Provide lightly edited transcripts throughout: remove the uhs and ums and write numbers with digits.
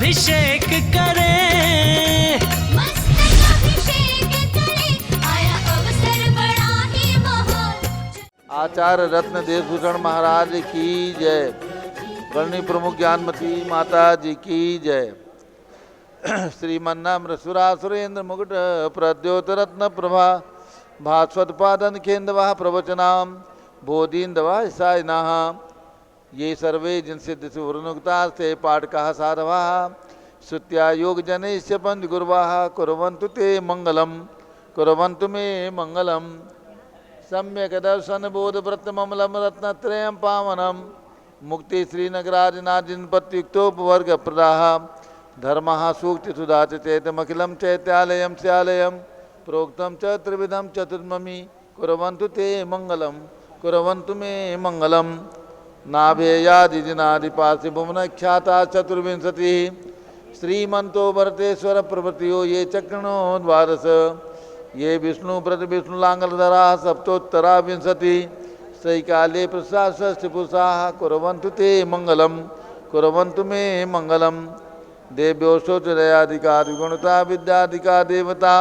अभिषेक करें, मस्तक अभिषेक करें, आया अवसर बड़ा ही महान। आचार्य रत्न देशभूषण महाराज की जय। गणनी प्रमुख ज्ञानमती माता जी की जय। श्रीमन्नाम्र सुरासुरेंद्र मुकुट प्रद्योत रत्न प्रभा भास्वत्पादन केन्द्रवा प्रवचनाम बोधीन्दवा सायनाः ये सर्वे जिनसिद्ध सुवृनुक्ता से पाठकाः साधवाः श्रुत्या योग जनैश्च पंथ गुर्वाः कुर्वन्तु ते मंगलम, कुर्वन्तु मे मंगलम। सम्यक दर्शन बोध व्रत ममलम रत्नत्रयं पावनम मुक्ति श्रीनगराजनाजिन पत्युक्तोपवर्ग प्रदाः धर्मः सूक्ति सुधा चैतमखिलं चैत्यालयं स्यालयं प्रोक्तं च त्रिविधं चतुर्ममी कुर्वन्तु ते मंगलम, कुर्वन्तु मे मंगलम। नाभेयादिजिनादिपासि भुवनख्याता चतुर्विंशतिः श्रीमन्तो भरतेश्वर प्रभृतियो ये चक्रणो द्वादश ये विष्णु व्रत विष्णुलांगलधरा सप्तोत्तरा विंशति सैकाले प्रसाष्टिपुरुषाः कुर्वन्तु ते मंगलम, कुर्वन्तु मे मंगलम। देव्योषोचरयाधिकारिगुणता विद्याधिका देवता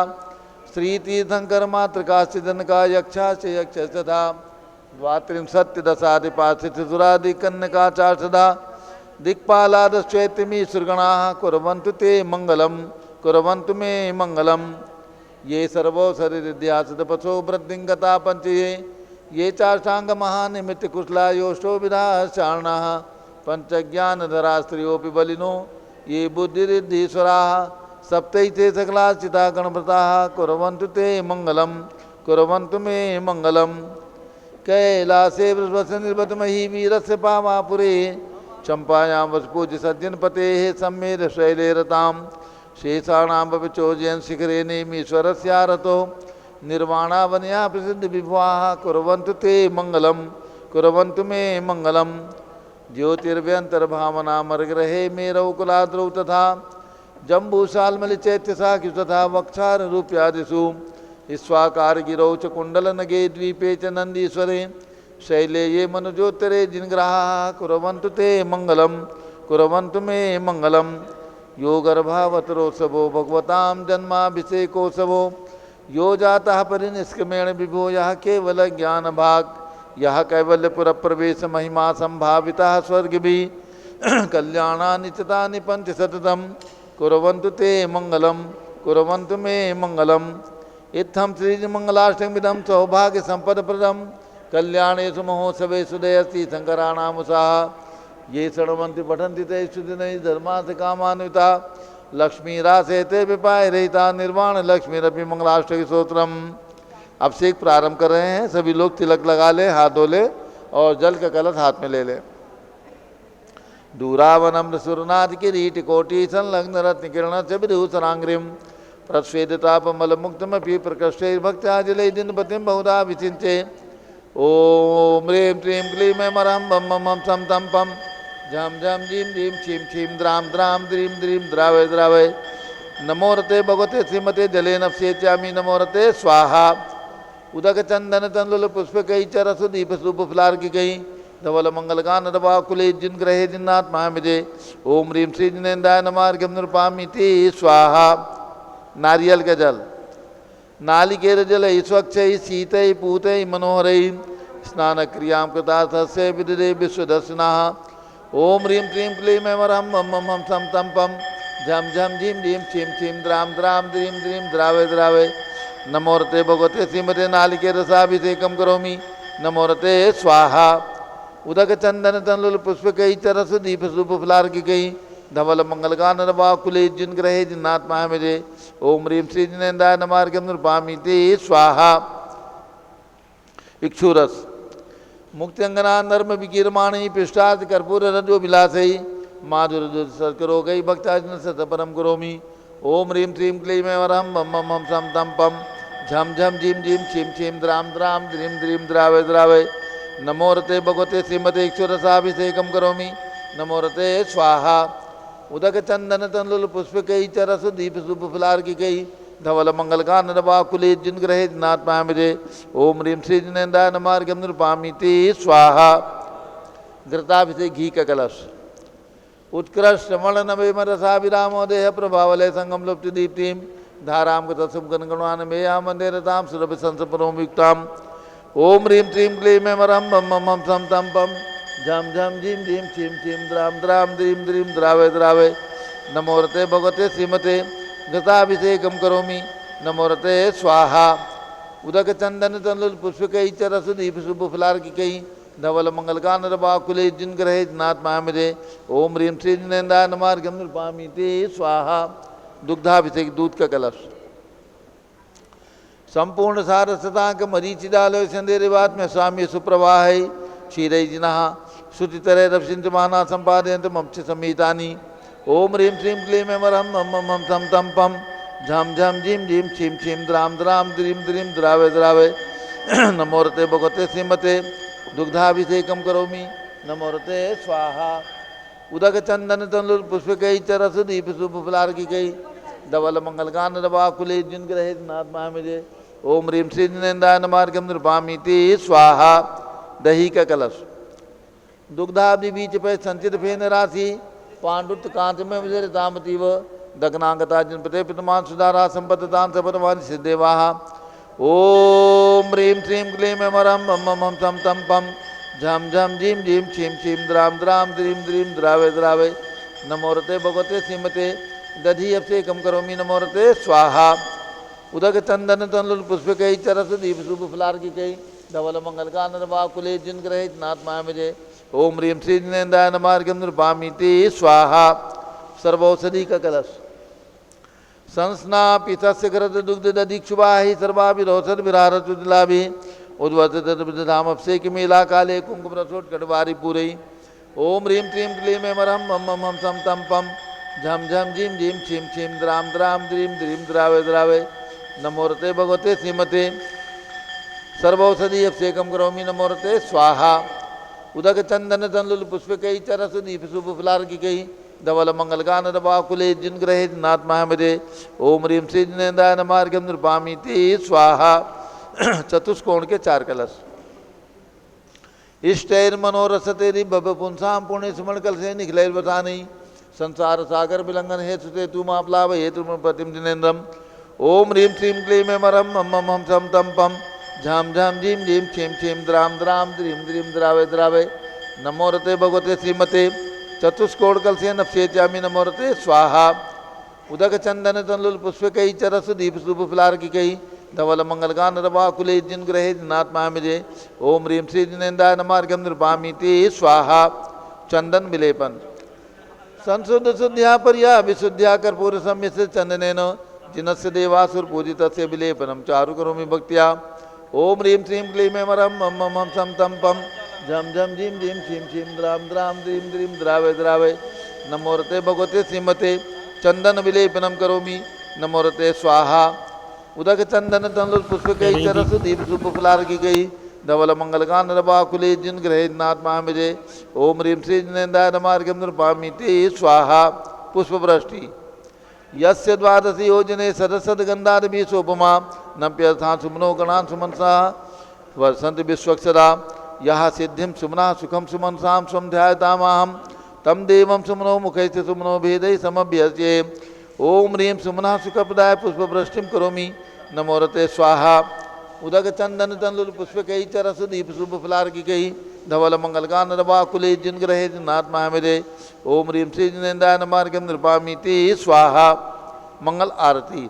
श्रीतीर्थंकर मातृकाश्चिदनका यक्षा से यक्ष तथा द्वात्रिंशत्दशाधिपाशितुरादिकन्यका चार्षदा दिक्पालादश्चैत्यमी सुरगणाः कुर्वन्तु ते मंगलम, कुर्वन्तु मे मंगलम। ये सर्वो शरीरिद्यासदपसो वृद्धिंगता पंचये ये चाष्टांग महानिमित्त कुशला योष्टो विधा चारणाः पंचज्ञानधरा स्त्रियोपि बलिनो ये बुद्धिरिद्धीश्वराः सप्तैते सकला चिता गणव्रताः कुर्वन्तु ते मंगलम, कुर्वन्तु मे मंगलम। कैलासे वृषभनिर्भतमहि वीरस्य पावापुरे चंपायां वसपूज्य सज्जनपतेः सम्मेद शैले रतां शेषाणां बचोजयन शिखरे नेमीश्वरस्यारतो निर्वाणावन्या प्रसिद्ध विभुवाः कुर्वन्तु ते मंगलम, कुर्वन्तु मे मंगलम। ज्योतिर्व्यंतर्भावना मर्गरहे मेरौ कुलाद्रौ तथा जम्बूशालमलि चैत्यशाखि तथा वक्षार रूप्यादिषु स्वाकार गिरौ च कुंडलनगे द्वीपे च नंदीश्वरे शैले ये मनुजोत्तरे जिनग्रहाः कुर्वन्तु ते मंगलम, कुर्वन्तु मे मंगलम। यो गर्भावतरोत्सवो भगवतां जन्माभिषेकोत्सवो यो जातः परिनिष्क्रमेण विभो यः केवल ज्ञान भाग यः कैवल्यपुर प्रवेश महिमा संभावितः स्वर्गिभिः कल्याणानि चितानि पंचशतम् कुर्वन्तु ते मंगलम, कुर्वन्तु मे मंगलम। इत्थं श्रीमंगलाष्टकमिदं सौभाग्य संपदप्रदं कल्याणेषु महोत्सवेषु दयस्ति शंकराणामुषाः ये शृण्वन्ति पठन्ति तेषु दिनैः धर्मार्थ कामान्विता लक्ष्मीरासेते विपाय रहिता निर्वाण लक्ष्मीरपि मंगलाष्टक स्तोत्रम। अभिषेक प्रारंभ कर रहे हैं। सभी लोग तिलक लगा ले, हाथ धो ले और जल का कलश हाथ में ले ले। दूरावनम्र सुरनाथ किरीट कोटि संलग्न रत्न किरण च विदूषणांग्रिम प्रस्वेदतापमलमुक्तमपि प्रकृष्टैर्भक्त्याजलै दिनपतिं बहुधा विचिन्त्ये ओम ह्रीं क्लीं क्लीं ऐं मरं बम मम सम तम पम झम झम झीं झीं छीं छीं द्रां द्रां द्रीं द्रीं द्रावय द्रावय नमो रते भगवते श्रीमते जले नप्स्येत्यामि नमो रते स्वाहा। उदक चंदन तंदुल पुष्पकै च रसदीप सुपफलार्किकै धवल मंगलगान दवाकुले जिन ग्रहे जिन्नात्मा मिजे ओम ह्रीं श्री जिनेन्द्राय नमार्घ्यं निरूपामिति स्वाहा। नारियल का जल नालिकेर जल स्वच्छ शीत पूत मनोहर स्नान क्रिया कृतार्थस्य विदे विश्वदर्शनाः ओम ह्रीं क्लीं क्लीं ऐं मरं बम मम सम तम पम झम झम झीं झीं छीं छीं द्रां द्रां द्रीं द्रीं द्रावय द्रावय नमो रते भगवते श्रीमते नालिकेर रसाभिषेकं करोमि नमो रते स्वाहा। उदक चंदन तंदुल पुष्पकै च रसदीप सुपफलार्किकै धवल मंगलगान नवाकुले जिन ग्रहे जिन्नात्मा मिजे ओम ह्रीं श्री जिनेन्द्राय नमार्घ्यं निरूपामिति स्वाहा। इक्षुरस मुक्त्यंगना नर्म विकीर्माणी पृष्ठार्थ कर्पूर रजो विलासै माधुर सर्करोगै भक्ताजन सतपरम करोमि ओम ह्रीं श्रीं क्लीं ऐं वरहं बम मम सम तम पम झम झम झीं झीं छीं छीं द्रां द्रां द्रीं द्रीं द्रावय द्रावय नमो रते भगवते श्रीमते इक्षुरसाभिषेकं करोमि नमो रते स्वाहा। उदक चंदन तंदुल पुष्पकै च रसदीप सुपफलार्किकै धवल मंगलगान नवाकुले जिन ग्रहे जिन्नात्मा मिजे ओम ह्रीं श्री जिनेन्द्राय नमार्घ्यं निरूपामिति स्वाहा। घृताभिषेक घी का कलश उत्कृष्टमणनभिमरसाभिरामोदेह प्रभावलय संगम लुप्त दीप्तिम धाराम गतसुम गणगणवान मेया मंदिरताम सुरभि संसपरोमुक्ताम ओम ह्रीं श्रीं क्लीं ऐं मरं मम मम मम सम तम पम झम झम झीं झीं छीं छीं द्राम द्राम द्रीं द्रीं द्रावय द्रावय नमोरते भगवते श्रीमते गताभिषेकं करोमि नमोरते स्वाहा उदक चंदन तनुल पुष्पकै च रस दीप शुभ फलार्किकै धवल मंगलकानर बाकुले जिन ग्रहे नाथ महामिरे ओम ह्रीं श्री जिनेन्द्राय नमार्गम नृपामि ते स्वाहा दुग्धाभिषेक दूध का कलश संपूर्ण सारसतांक मरीचिदालय संदेरिवात में स्वामी सुप्रवाह क्षीरै जिनः श्रुतितरे रवसिंच माना संपादयन्त ममच समीतानि ओम ह्रीं श्रीं क्लीं ऐं मरं मम मम सम तम पम झम झम झीं झीं छीं छीं द्राम द्राम द्रीं द्रीं द्रावय द्रावय नमोरते भगवते श्रीमते दुग्धाभिषेकं करोमि नमोरते स्वाहा उदक चंदन तनुल पुष्पकै च रस दीप शुभ फलार्किकै धवल मंगलकानन बाकुले जिन ग्रहे नाथ महामिरे ओम ह्रीं श्री जिनेन्द्राय नमार्गम नृपामि ते स्वाहा दही का कलश दुग्धाब्धि बीच पे संचित फेन राशि पांडुत कांत में विजय तामतीव दग्नांगता जिनपते पितमान सुधारा संपत्तान सपतमान सिद्धेवाहा ओम ह्रीं श्रीं क्लीं ऐं मरं मम मम सम तम पम झम झम झीं झीं छीं छीं द्राम द्राम द्रीं द्रीं द्रावय द्रावय नमोरते भगवते श्रीमते दधि अभिषेकं करोमि नमोरते स्वाहा उदक चंदन तनुल पुष्पकै च रस दीप शुभ फलार्किकै धवल मंगलकानन बाकुले जिन ग्रहे नाथ महामिरे ओम ह्रीं श्री जिनेन्द्राय नमार्गम नृपामि ते स्वाहा सर्वौषधि का कलश संस्नापि तस्य घृत दुग्ध दधीक्षुवाहि सर्वाभिरोचन विरारचुलाभि उद्वतधाम अभिषेक मेला काले कुंकुम रसोट कटवारी पूरे ओम ह्रीं श्रीं क्लीं ऐं मरं मम मम सम तम पम झम झम झीं झीं छीं छीं द्राम द्राम द्रीं द्रीं द्रावय द्रावय नमोरते भगवते श्रीमते सर्वौषधि अभिषेकं करोमि नमोरते स्वाहा उदक चंदन तनुल पुष्पकै च रस दीप शुभ फलार्किकै धवल मंगलकानन बाकुले जिन ग्रहे नाथ महामिरे ओम ह्रीं श्री जिनेन्द्राय नमार्गम नृपामि ते स्वाहा चतुष्कोण के चार कलश इष्टैर मनोरसतेरि भव पुंसां पुण्य स्मरण कल से निखिलैर वसानि संसार सागर विलंघन हेतु ते तुम आपलाभ हेतु प्रतिम जिनेन्द्रम ओम ह्रीं श्रीं क्लीं ऐं मरं मम मम सम तम पम झम झम झीं झीं छीं छीं द्राम द्राम द्रीं द्रीं द्रावय द्रावय नमोरते भगवते श्रीमते चतुष्कोण कलशेन अभिषेच्यामि नमोरते स्वाहा उदक चंदन तनुल पुष्पकै च रस दीप शुभ फलार्किकै धवल मंगलकानन बाकुले जिन ग्रहे नाथ महामिरे ओम ह्रीं श्री जिनेन्द्राय नमार्गम नृपामि ते स्वाहा चंदन विलेपन संशुद्ध शुद्ध्या पर्या विशुद्ध्या कर्पूर सम्यस्य चंदनेन जिनस्य देवासुर पूजितस्य विलेपनं चारु करोमि भक्त्या ओम ह्रीं श्रीं क्लीं ऐं मरं मम मम सम तम पम झम झम झीं झीं छीं छीं द्राम द्राम द्रीं द्रीं द्रावय द्रावय नमोरते भगवते श्रीमते चंदन विलेपनं करोमि नमोरते स्वाहा उदक चंदन तनुल पुष्पकै च रस दीप शुभ फलार्किकै धवल मंगलकानन बाकुले जिन ग्रहे नाथ महामिरे ओम ह्रीं श्री जिनेन्द्राय नमार्गम नृपामि ते स्वाहा पुष्पवृष्टि यस्य द्वादशी योजने सदसद गंधादभि सोपमा नप्यर्थान् सुमनो गणान् सुमनसा वर्षन्त विश्वक्षरा यः सिद्धिं सुमना सुखं सुमनसां स्वं ध्यायतामाहं तम देवं सुमनो मुखैश्च सुमनो भेदै समभ्यर्च्ये ओम ह्रीं सुमना सुखप्रदाय पुष्पवृष्टिं करोमि नमोरते स्वाहा उदक चंदन तनुल पुष्पकै च रस दीप शुभ फलार्किकै धवल मंगलकानन बाकुले जिन ग्रहे नाथ महामिरे ओम ह्रीं श्री जिनेन्द्राय नमार्गम नृपामि ते स्वाहा मंगल आरती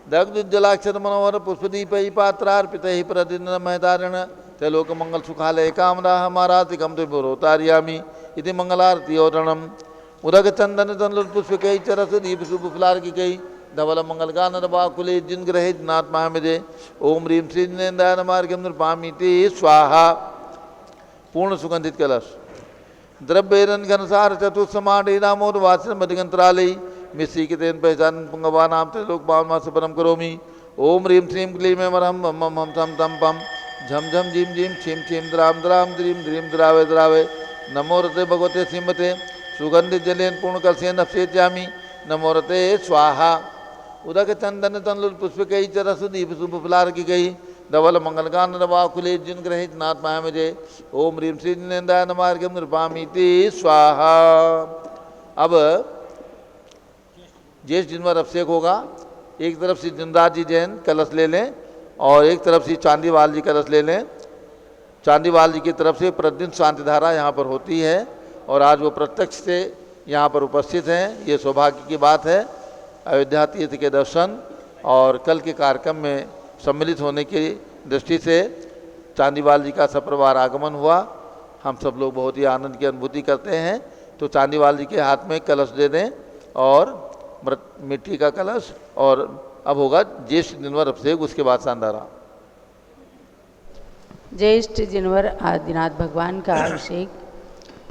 दग्धुज्जलाक्षर मनोहर पुष्पदीपै पात्रार्पितैः प्रतिदिनं महतारण त्रैलोक मंगल सुखालय कामना हमारातिकं तो रोतार्यामि इति मंगलारती औरणम् उदक चंदन तनुल पुष्पकै च रस दीप शुभ फलार्किकै धवल मंगलकानन बाकुले जिन ग्रहे नाथ महामिरे ओम ह्रीं श्री जिनेन्द्राय नमार्गम नृपामि ते स्वाहा पूर्ण सुगंधित कलश द्रव्यरन घनसार चतुस्समाडे नामोद वाचन मध्यगंतरालय मिश्री के तेन पहचान पुंगवा नाम त्रैलोक पावनमा सपरम करोमि ओम ह्रीं श्रीं क्लीं ऐं मरं मम मम सम तम पम झम झम झीं झीं छीं छीं द्राम द्राम द्रीं द्रीं द्रावय द्रावय नमोरते भगवते श्रीमते सुगंधित जलेन पूर्ण कलशेन अभिषेच्यामि नमोरते स्वाहा उदक चंदन तनुल पुष्पकै च रस दीप शुभ फलार्किकै धवल मंगलकानन बाकुले जिन ग्रहे नाथ महामिरे ओम ह्रीं श्री जिनेन्द्राय नमार्गम नृपामि ते स्वाहा अब ज्येष्ठ जिनवर अभिषेक होगा। एक तरफ से जिनराज जी जैन कलश ले लें और एक तरफ से चांदीवाल जी कलश ले लें। चांदीवाल जी की तरफ से प्रतिदिन शांति धारा यहाँ पर होती है और आज वो प्रत्यक्ष से यहाँ पर उपस्थित हैं। ये सौभाग्य की बात है। अयोध्या तीर्थ के दर्शन और कल के कार्यक्रम में सम्मिलित होने की दृष्टि से चांदीवाल जी का सपरिवार आगमन हुआ। हम सब लोग बहुत ही आनंद की अनुभूति करते हैं। तो चांदीवाल जी के हाथ में कलश दे दें और मिट्टी का कलश, और अब होगा ज्येष्ठ जिनवर अभिषेक, उसके बाद शानदारा। ज्येष्ठ जिनवर आदिनाथ भगवान का अभिषेक।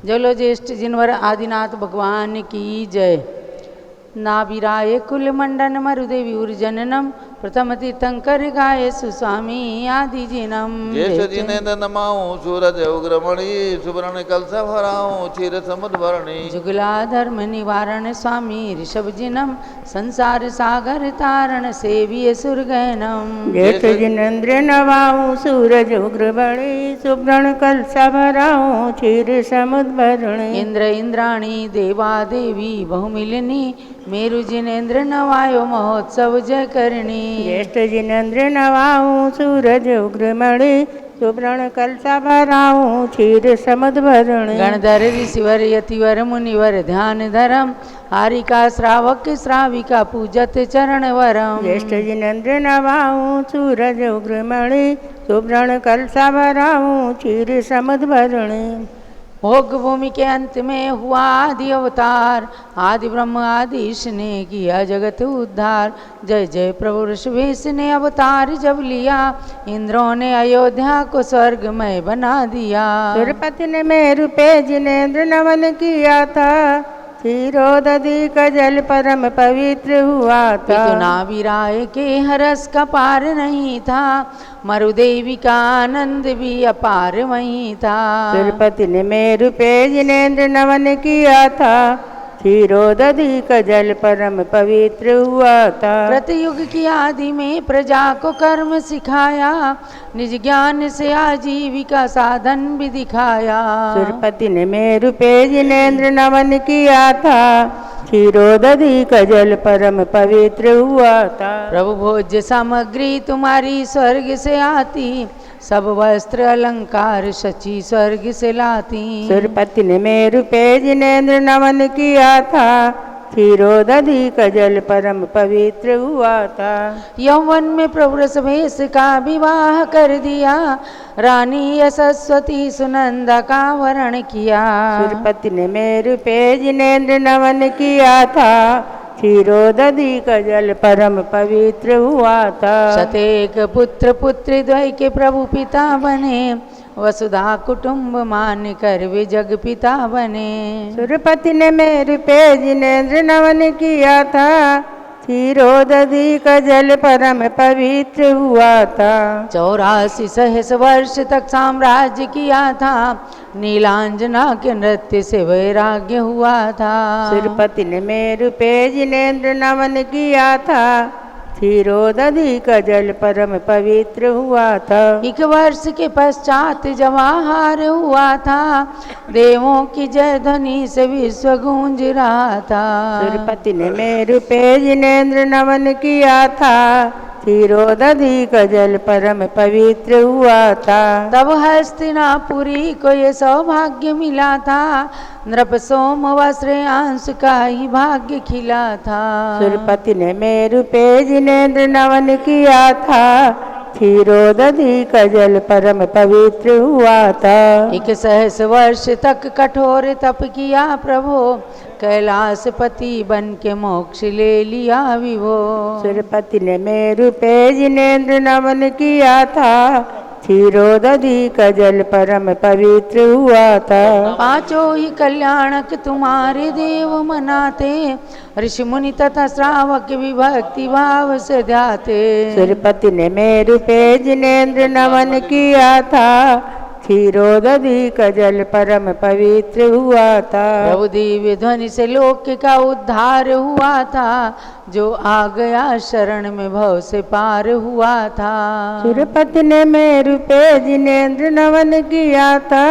जलो ज्येष्ठ जिनवर आदिनाथ भगवान की जय। नाभिराय कुल मंडन मरुदेवी उर्जननम प्रथम तीर्थंकर गाय सुस्वामी आदि जिनम। ज्येष्ठ जिनेन्द्र नमाऊं सूरज उग्रमणि सुवर्ण कलश भराऊं क्षीर समुद्र भरणी। जुगला धर्म निवारण स्वामी ऋषभ जिनम संसार सागर तारण सेविय सुरगैनम। ज्येष्ठ जिनेन्द्र नवाऊं सूरज उग्रमणि सुवर्ण कलश भराऊं क्षीर समुद्र भरणी। इंद्र इंद्राणी देवा देवी बहुमिलनी मेरु जिनेन्द्र नवायो महोत्सव जय करणी। ज्येष्ठ जिनेन्द्र नवाऊं सूरज उग्रमणि सुवर्ण कलशा भराऊं क्षीर समुद्र भरणी। गणधर ऋषिवर यतिवर मुनिवर ध्यान धरम हारिका श्रावक श्राविका पूजत चरण वरम। ज्येष्ठ जिनेन्द्र नवाऊं सूरज उग्रमणि सुवर्ण कलशा भराऊं क्षीर समुद्र भरणी। भोग भूमि के अंत में हुआ आदि अवतार आदि ब्रह्म आदि ईश ने किया जगत उद्धार। जय जय प्रभु ऋषभेश ने अवतार जब लिया इंद्रों ने अयोध्या को स्वर्गमय बना दिया। सुरपति ने मेरु पे जिनेन्द्र नमन किया था क्षीरोदधि का जल परम पवित्र हुआ था। नाभिराय के हरस का पार नहीं था मरुदेवी का आनंद भी अपार वहीं था। सुरपति ने मेरु पे जिनेन्द्र नमन किया था क्षीरोदधि का जल परम पवित्र हुआ था। कृतयुग की आदि में प्रजा को कर्म सिखाया निज ज्ञान से आजीविका साधन भी दिखाया। सुरपति ने मेरु पे जिनेन्द्र नमन किया था क्षीरोदधि का जल परम पवित्र हुआ था। प्रभु भोज्य सामग्री तुम्हारी स्वर्ग से आती सब वस्त्र अलंकार शची स्वर्ग से लाती। सुरपति ने मेरु पे जिनेन्द्र नमन किया था क्षीरोदधि का जल परम पवित्र हुआ था। यौवन में प्रभु रसभेश का विवाह कर दिया रानी यशस्वती सुनंदा का वरण किया। सुरपति ने मेरु पे जिनेन्द्र नमन किया था क्षीरोदधि का जल परम पवित्र हुआ था। शतेक पुत्र पुत्री द्वय के प्रभु पिता बने वसुधा कुटुंब मान कर वे जग पिता बने। सुरपति ने मेरु पे जिनेन्द्र नमन किया था क्षीरोदधि का जल परम पवित्र हुआ था। 84 सहस वर्ष तक साम्राज्य किया था नीलांजना के नृत्य से वैराग्य हुआ था। सुरपति ने मेरु पे जिनेन्द्र नमन किया था क्षीरोदधि का जल परम पवित्र हुआ था। 1 वर्ष के पश्चात जवाहर हुआ था देवों की जय ध्वनि से विश्व गूंज रहा था। सुरपति ने मेरु पे जिनेन्द्र नमन किया था क्षीरोदधि का जल परम पवित्र हुआ था। तब हस्तिनापुरी को ये सौभाग्य मिला था नृप सोम वस्त्रयांश का ही भाग्य खिला था। सुरपति ने मेरु पे जिनेन्द्र नमन किया था क्षीरोदधि का जल परम पवित्र हुआ था। 1 सहस्र वर्ष तक कठोर तप किया प्रभु कैलाशपति बन के मोक्ष ले लिया विभो। सुरपति ने मेरु पे जिनेन्द्र नमन किया था क्षीरोदधि का जल परम पवित्र हुआ था। 5 ही कल्याणक तुम्हारे देव मनाते ऋषि मुनि तथा श्रावक विभक्ति भाव से ध्याते। सुरपति ने मेरु पे जिनेन्द्र नमन किया था क्षीरोदधि का जल परम पवित्र हुआ था। प्रभु दिव्य ध्वनि से लोक का उद्धार हुआ था जो आ गया शरण में भव से पार हुआ था। सुरपति ने मेरु पे जिनेन्द्र नमन किया था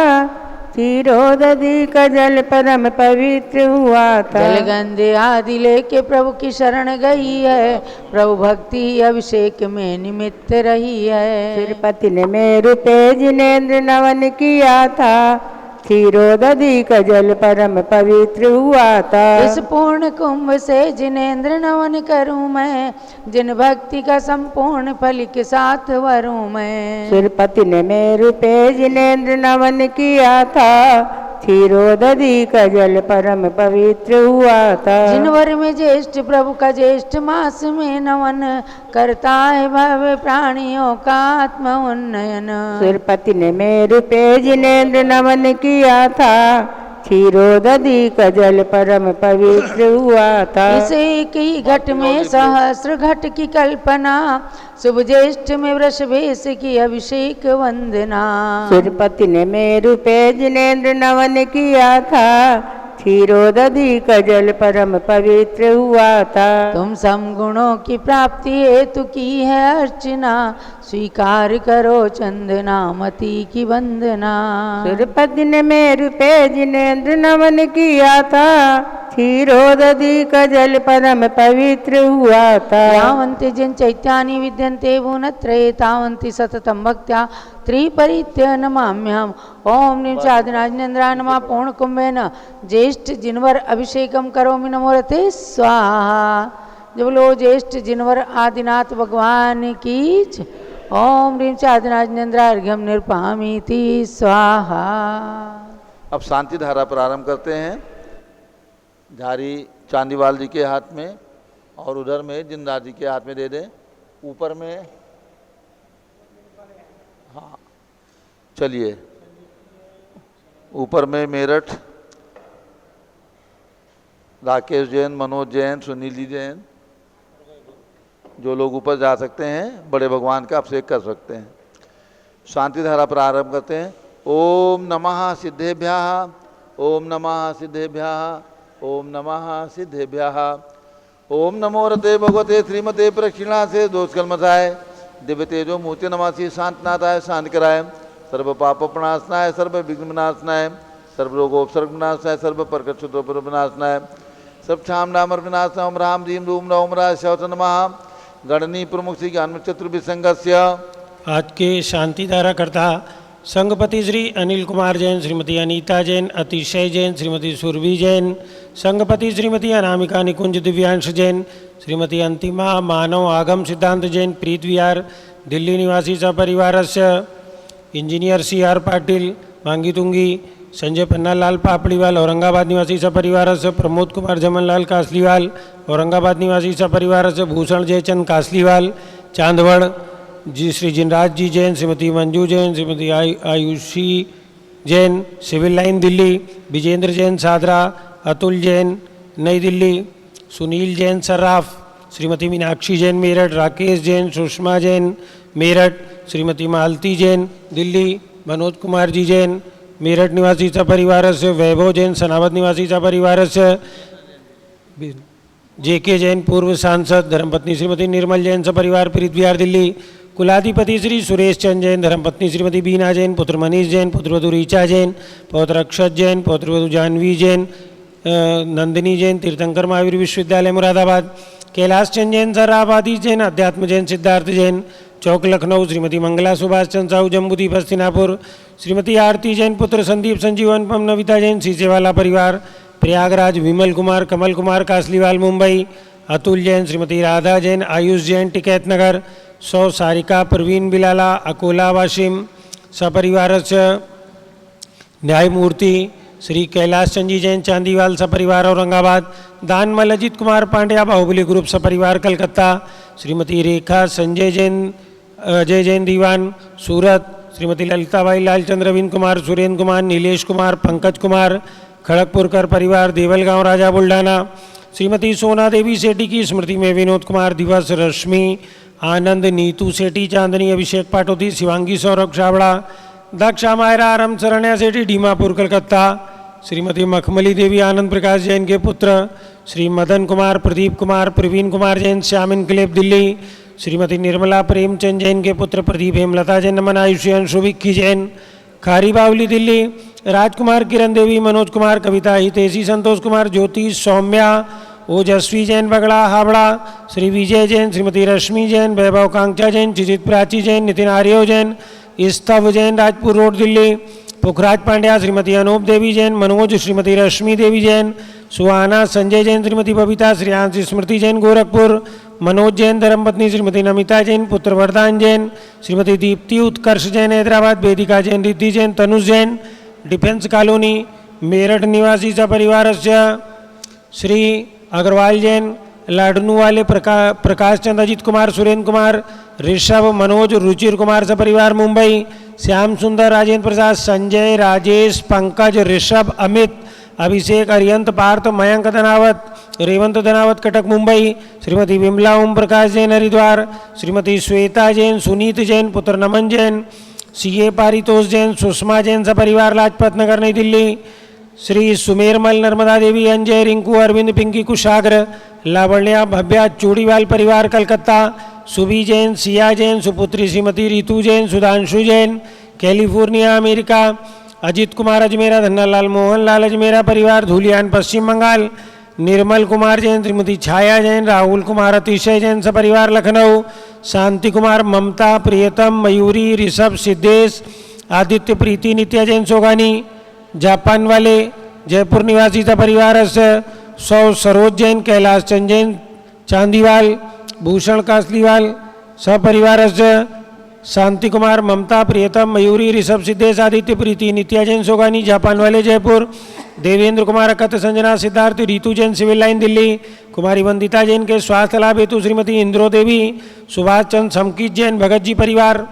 क्षीरोदधिक जल परम पवित्र हुआ था। जलगंधे आदि लेके प्रभु की शरण गई है, प्रभु भक्ति अभिषेक में निमित्त रही है। तिरुपति ने मेरु पे जिनेन्द्र नवन किया था, क्षीरोदधिक जल परम पवित्र हुआ था। इस पूर्ण कुंभ से जिनेन्द्र नवन करूं मैं, जिन भक्ति का संपूर्ण फल के साथ वरूं मैं। तिरुपति ने मेरु पे जिनेन्द्र नवन किया था, क्षीरोदधिक जल परम पवित्र हुआ था। जिनवर में ज्येष्ठ प्रभु का ज्येष्ठ मास में नवन, करता है भव्य प्राणियों का आत्म उन्नयन। तिरुपति ने मेरु पे जिनेन्द्र नवन किया था, क्षीरोदधिक जल परम पवित्र हुआ था। इस एक ही घट में सहस्र घट की कल्पना, शुभ ज्येष्ठ में वृषभेश की अभिषेक वंदना। तिरुपति ने मेरु पे जिनेन्द्र नवन किया था, क्षीरोदधिक जल परम पवित्र हुआ था। तुम समगुणों की प्राप्ति हेतु की है अर्चना, स्वीकार करो चंदना मति की वंदना। तिरुपति ने मेरु पे जिनेन्द्र नवन किया था, क्षीरोदधिक जल परम पवित्र हुआ था। यावन्ति जिन चैत्यानि विद्यन्ते भुवनत्रये, तावन्ति सततं भक्त्या त्रिपरित्य नमाम्यहम्। ओम नीम चादनाजनेन्द्राय नमः। पूर्ण कुंभेन ज्येष्ठ जिनवर अभिषेकम करोमि नमोरते स्वाहा। जब लो ज्येष्ठ जिनवर आदिनाथ भगवान की जय। ओम ह्रीं चादनाजनेन्द्राय अर्घ्यम निर्पहामीति स्वाहा। अब शांति धारा प्रारंभ करते हैं। झारी चांदीवाल जी के हाथ में और उधर में जिंदार जी के हाथ में दे दें। ऊपर में हाँ चलिए, ऊपर में मेरठ राकेश जैन, मनोज जैन, सुनील जैन, जो लोग ऊपर जा सकते हैं बड़े भगवान का अभिषेक कर सकते हैं। शांति धारा प्रारंभ करते हैं। ओम नमः सिद्धेभ्यः, ओम नमः सिद्धेभ्यः, ओम नमः सिद्धेभ्यः। ओम नमो रते भगवते श्रीमते प्रक्षिणा से दोष कलमसाय, दिव्य तेजो मूर्ति नमासी शांतनाथाय शांत कराय, सर्व पाप प्रणाशनाय, सर्व विघ्न विनाशनाय, सर्व रोगोपसर्गनाशनाय, सर्व प्रकट शुद्धोपर विनाशनाय, सब क्षाम नामर विनाशनाय। ओम राम रीम रूम ओम राज शवत नमः। गणनी प्रमुख श्री ज्ञान चतुर्भिसंगस्य। आज के शांति धारा करता संघपति श्री अनिल कुमार जैन, श्रीमती अनीता जैन, अतिशय जैन, श्रीमती सुरभि जैन, संघपति श्रीमती अनामिका निकुंज दिव्यांश जैन, श्रीमती अंतिमा मानव आगम सिद्धांत जैन, प्रीत विहार दिल्ली निवासी सपरिवारस्य, इंजीनियर CR पाटिल मांगीतुंगी, संजय पन्नालाल पापड़ीवाल औरंगाबाद निवासी सपरिवारस्य, प्रमोद कुमार जमनलाल कासलीवाल औरंगाबाद निवासी सपरिवारस्य, भूषण जयचंद कासलीवाल चांदवड़ जी, श्री जिनराज जी जैन, श्रीमती मंजू जैन, श्रीमती आयुषी जैन सिविल लाइन दिल्ली, विजेंद्र जैन सादरा, अतुल जैन नई दिल्ली, सुनील जैन सर्राफ, श्रीमती मीनाक्षी जैन मेरठ, राकेश जैन, सुषमा जैन मेरठ, श्रीमती मालती जैन दिल्ली, मनोज कुमार जी जैन मेरठ निवासी सपरिवारस्य, वैभव जैन सनावद निवासी सपरिवारस्य, JK जैन पूर्व सांसद, धर्मपत्नी श्रीमती निर्मल जैन सपरिवार प्रीत विहार दिल्ली, कुलाधिपति श्री सुरेश चंद जैन, धर्मपत्नी श्रीमती बीना जैन, पुत्र मनीष जैन, पुत्रवधु ऋचा जैन, पौत्र अक्षत जैन, पौत्रवधु जानवी जैन, नंदिनी जैन, तीर्थंकर महावीर विश्वविद्यालय मुरादाबाद, कैलाश चंद जैन, सराबादी जैन, अध्यात्म जैन, सिद्धार्थ जैन चौक लखनऊ, श्रीमती मंगला सुभाष चंद साहू जम्बूदीप हस्तिनापुर, श्रीमती आरती जैन, पुत्र संदीप संजीव अनुपम नविता जैन सीसेवाला परिवार, प्रयागराज विमल कुमार कमल कुमार कासलीवाल मुंबई, अतुल जैन, श्रीमती राधा जैन, आयुष जैन टिकैत नगर, सौ सारिका प्रवीण बिलाला अकोला वाशिम सपरिवारस्य, न्यायमूर्ति श्री कैलाश चंद जैन चांदीवाल सपरिवार औरंगाबाद, दानमल अजित कुमार पांड्या बाहुबली ग्रुप सपरिवार कलकत्ता, श्रीमती रेखा संजय जैन अजय जैन दीवान सूरत, श्रीमती ललिताबाई लालचंद्र रविंद्र कुमार, सुरेंद्र कुमार, नीलेश कुमार, पंकज कुमार खड़गपुरकर परिवार देवलगांव राजा बुल्ढाना, श्रीमती सोना देवी सेठी की स्मृति में विनोद कुमार दिवस, रश्मि आनंद, नीतू सेठी चांदनी, अभिषेक पाटोदी, शिवांगी सौरभ छाबड़ा, दक्षा मायरा आरम शरण्या सेठी डीमापुर कलकत्ता, श्रीमती मखमली देवी आनंद प्रकाश जैन के पुत्र, श्री मदन कुमार, प्रदीप कुमार, प्रवीण कुमार जैन श्याम इनकलेब दिल्ली, श्रीमती निर्मला प्रेमचंद जैन के पुत्र प्रदीप हेमलता जैन नमन आयुष्य अंशु विक्की जैन खारी बावली दिल्ली, राजकुमार, किरण देवी, मनोज कुमार, कविता, हितेशी, संतोष कुमार, ज्योति, सौम्या, ओजस्वी जैन, बगड़ा हावड़ा, श्री विजय जैन, श्रीमती रश्मि जैन, वैभव कांक्षा जैन, चिजित प्राची जैन, नितिन आर्यो जैन, स्तव जैन, राजपुर रोड, दिल्ली। पुखराज पांड्या, श्रीमती अनूप देवी जैन, मनोज, श्रीमती रश्मि देवी जैन, सुहाना, संजय जैन, श्रीमती बबीता, श्रेयांश, स्मृति जैन, गोरखपुर। मनोज जैन, धर्मपत्नी श्रीमती नमिता जैन, पुत्र वरदान जैन, श्रीमती दीप्ति, उत्कर्ष जैन, हैदराबाद। वेदिका जैन, रिद्धि जैन, तनुज जैन, डिफेंस कॉलोनी, मेरठ निवासी परिवारस्य श्री अग्रवाल जैन, लाडनू वाले प्रकाश चंद, अजित कुमार, सुरेंद्र कुमार, ऋषभ, मनोज, रुचिर कुमार परिवार, मुंबई। श्याम सुंदर, राजेंद्र प्रसाद, संजय, राजेश, पंकज, ऋषभ, अमित, अभिषेक, अरिहंत, पार्थ, मयंक धनावत, रेवंत धनावत, कटक, मुंबई। श्रीमती विमला ओम प्रकाश जैन, हरिद्वार। श्रीमती श्वेता जैन, सुनीत जैन, पुत्र नमन जैन, सीए पारितोष जैन, सुषमा जैन सपरिवार, लाजपत नगर, नई दिल्ली। श्री सुमेरमल, नर्मदा देवी, अंजय, रिंकू, अरविंद, पिंकी, कुशाग्र, लावण्या, भव्या, चूड़ीवाल परिवार, कलकत्ता। सुबी जैन, सिया जैन, सुपुत्री श्रीमती रितु जैन, सुधांशु जैन, कैलिफोर्निया, अमेरिका। अजित कुमार अजमेरा, धन्नालाल मोहन लाल अजमेरा परिवार, धूलियान, पश्चिम बंगाल। निर्मल कुमार जैन, श्रीमती छाया जैन, राहुल कुमार, अतिशय जैन सपरिवार, लखनऊ। शांति कुमार, ममता, प्रियतम, मयूरी, ऋषभ, सिद्धेश, आदित्य, प्रीति, नित्या जैन, सोगानी, जापान वाले, जयपुर निवासी सपरिवार, सरोज जैन, कैलाश चंद जैन, चांदीवाल, भूषण कासलीवाल सपरिवार, शांति कुमार, ममता, प्रियतम, मयूरी, ऋषभ, सिद्धेश, आदित्य, प्रीति, नित्या जैन, सोगानी, जापान वाले, जयपुर। देवेंद्र कुमार, अकत, संजना, सिद्धार्थ, रीतु जैन, सिविल लाइन, दिल्ली। कुमारी वंदिता जैन के स्वास्थ्य लाभ हेतु श्रीमती इंद्रो देवी, सुभाष चंद, समकीत जैन, भगत जी परिवार,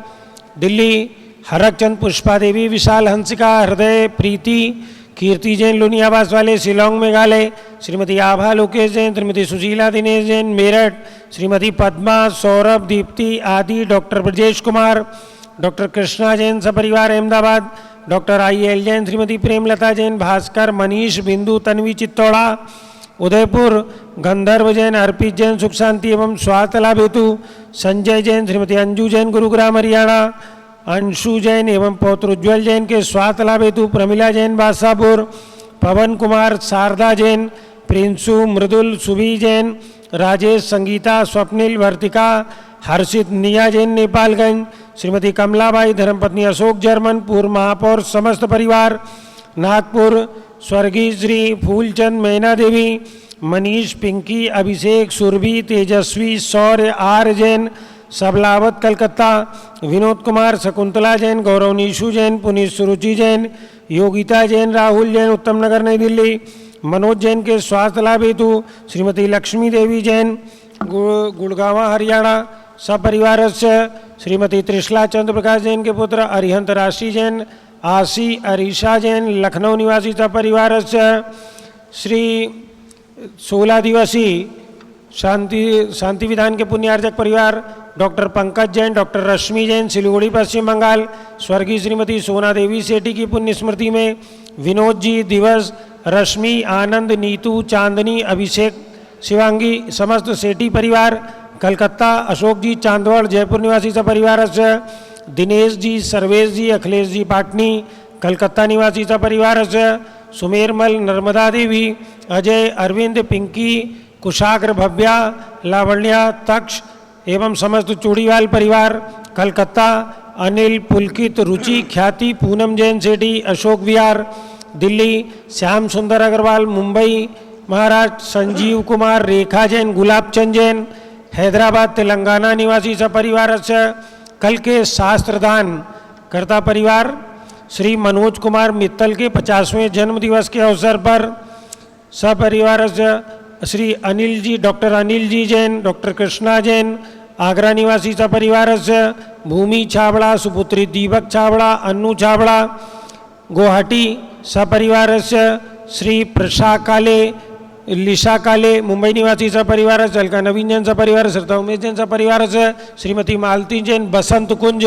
दिल्ली। हरक चंद, पुष्पा देवी, विशाल, हंसिका, हृदय, प्रीति, कीर्ति जैन, लुनियावास वाले, शिलोंग, मेघालय। श्रीमती आभा लोकेश जैन, श्रीमती सुशीला दिनेश जैन, मेरठ। श्रीमती पद्मा, सौरभ, दीप्ति, आदि, डॉक्टर ब्रजेश कुमार, डॉक्टर कृष्णा जैन सपरिवार, अहमदाबाद। Doctor IL. जैन, श्रीमती प्रेमलता जैन, भास्कर, मनीष, बिंदु, तन्वी, चित्तौड़ा, उदयपुर। गंधर्व जैन, अर्पित जैन, सुख शांति एवं स्वास्थ्य लाभ हेतु संजय जैन, श्रीमती अंजू जैन, गुरुग्राम, हरियाणा। अंशु जैन एवं पौत्र उज्ज्वल जैन के स्वास्थ्य लाभ हेतु प्रमिला जैन, बादशाहपुर। पवन कुमार, शारदा जैन, प्रिंसु, मृदुल, सुभी जैन, राजेश, संगीता, स्वप्निल, वर्तिका, हर्षित, निया जैन, नेपालगंज। श्रीमती कमलाबाई, धर्मपत्नी अशोक जर्मन, पूर्व महापौर, समस्त परिवार, नागपुर। स्वर्गीय श्री फूलचंद, मैना देवी, मनीष, पिंकी, अभिषेक, सुरभि, तेजस्वी, शौर्य, आर जैन, सबलावत, कलकत्ता। विनोद कुमार, शकुंतला जैन, गौरव, निशु जैन, पुनीत, सुरुचि जैन, योगिता जैन, राहुल जैन, उत्तम नगर, नई दिल्ली। मनोज जैन के स्वास्थ्य लाभ हेतु श्रीमती लक्ष्मी देवी जैन, गुड़गांव, हरियाणा सपरिवार। श्रीमती त्रिशला चंद्र प्रकाश जैन के पुत्र अरिहंत राशि जैन, आशी, अरीशा जैन, लखनऊ निवासी सपरिवार। श्री 16 दिवसीय शांति विधान के पुण्यार्जक परिवार, डॉक्टर पंकज जैन, डॉक्टर रश्मि जैन, सिलीगुड़ी, पश्चिम बंगाल। स्वर्गीय श्रीमती सोना देवी सेठी की पुण्य स्मृति में विनोद जी, दिवस, रश्मि, आनंद, नीतू, चांदनी, अभिषेक, शिवांगी, समस्त सेठी परिवार, कलकत्ता। अशोक जी, चांदवड़, जयपुर निवासी सपरिवार। दिनेश जी, सर्वेश जी, अखिलेश जी, पाटनी, कलकत्ता निवासी सपरिवार। सुमेरमल, नर्मदा देवी, अजय, अरविंद, पिंकी, कुशाग्र, भव्या, लावण्या, तक्ष एवं समस्त चूड़ीवाल परिवार, कलकत्ता। अनिल, पुलकित, रुचि, ख्याति, पूनम जैन सेठी, अशोक विहार, दिल्ली। श्याम सुंदर अग्रवाल, मुंबई, महाराष्ट्र। संजीव कुमार, रेखा जैन, गुलाब चंद जैन, हैदराबाद, तेलंगाना निवासी सपरिवार। कल के शास्त्रदान कर्ता परिवार श्री मनोज कुमार मित्तल के 50वें जन्म दिवस के अवसर पर सपरिवार श्री अनिल जी, डॉक्टर अनिल जी जैन, डॉक्टर कृष्णा जैन, आगरा निवासी सपरिवार। भूमि छाबड़ा, सुपुत्री दीपक छाबड़ा, अन्नू छाबड़ा, गुवाहाटी सपरिवार। श्री प्रशा काले, लिशा काले, मुंबई निवासी सपरिवार। अलका नवीन जैन सपरिवार, श्रद्धा उमेश जैन सपरिवार। श्रीमती मालती जैन, बसंत कुंज,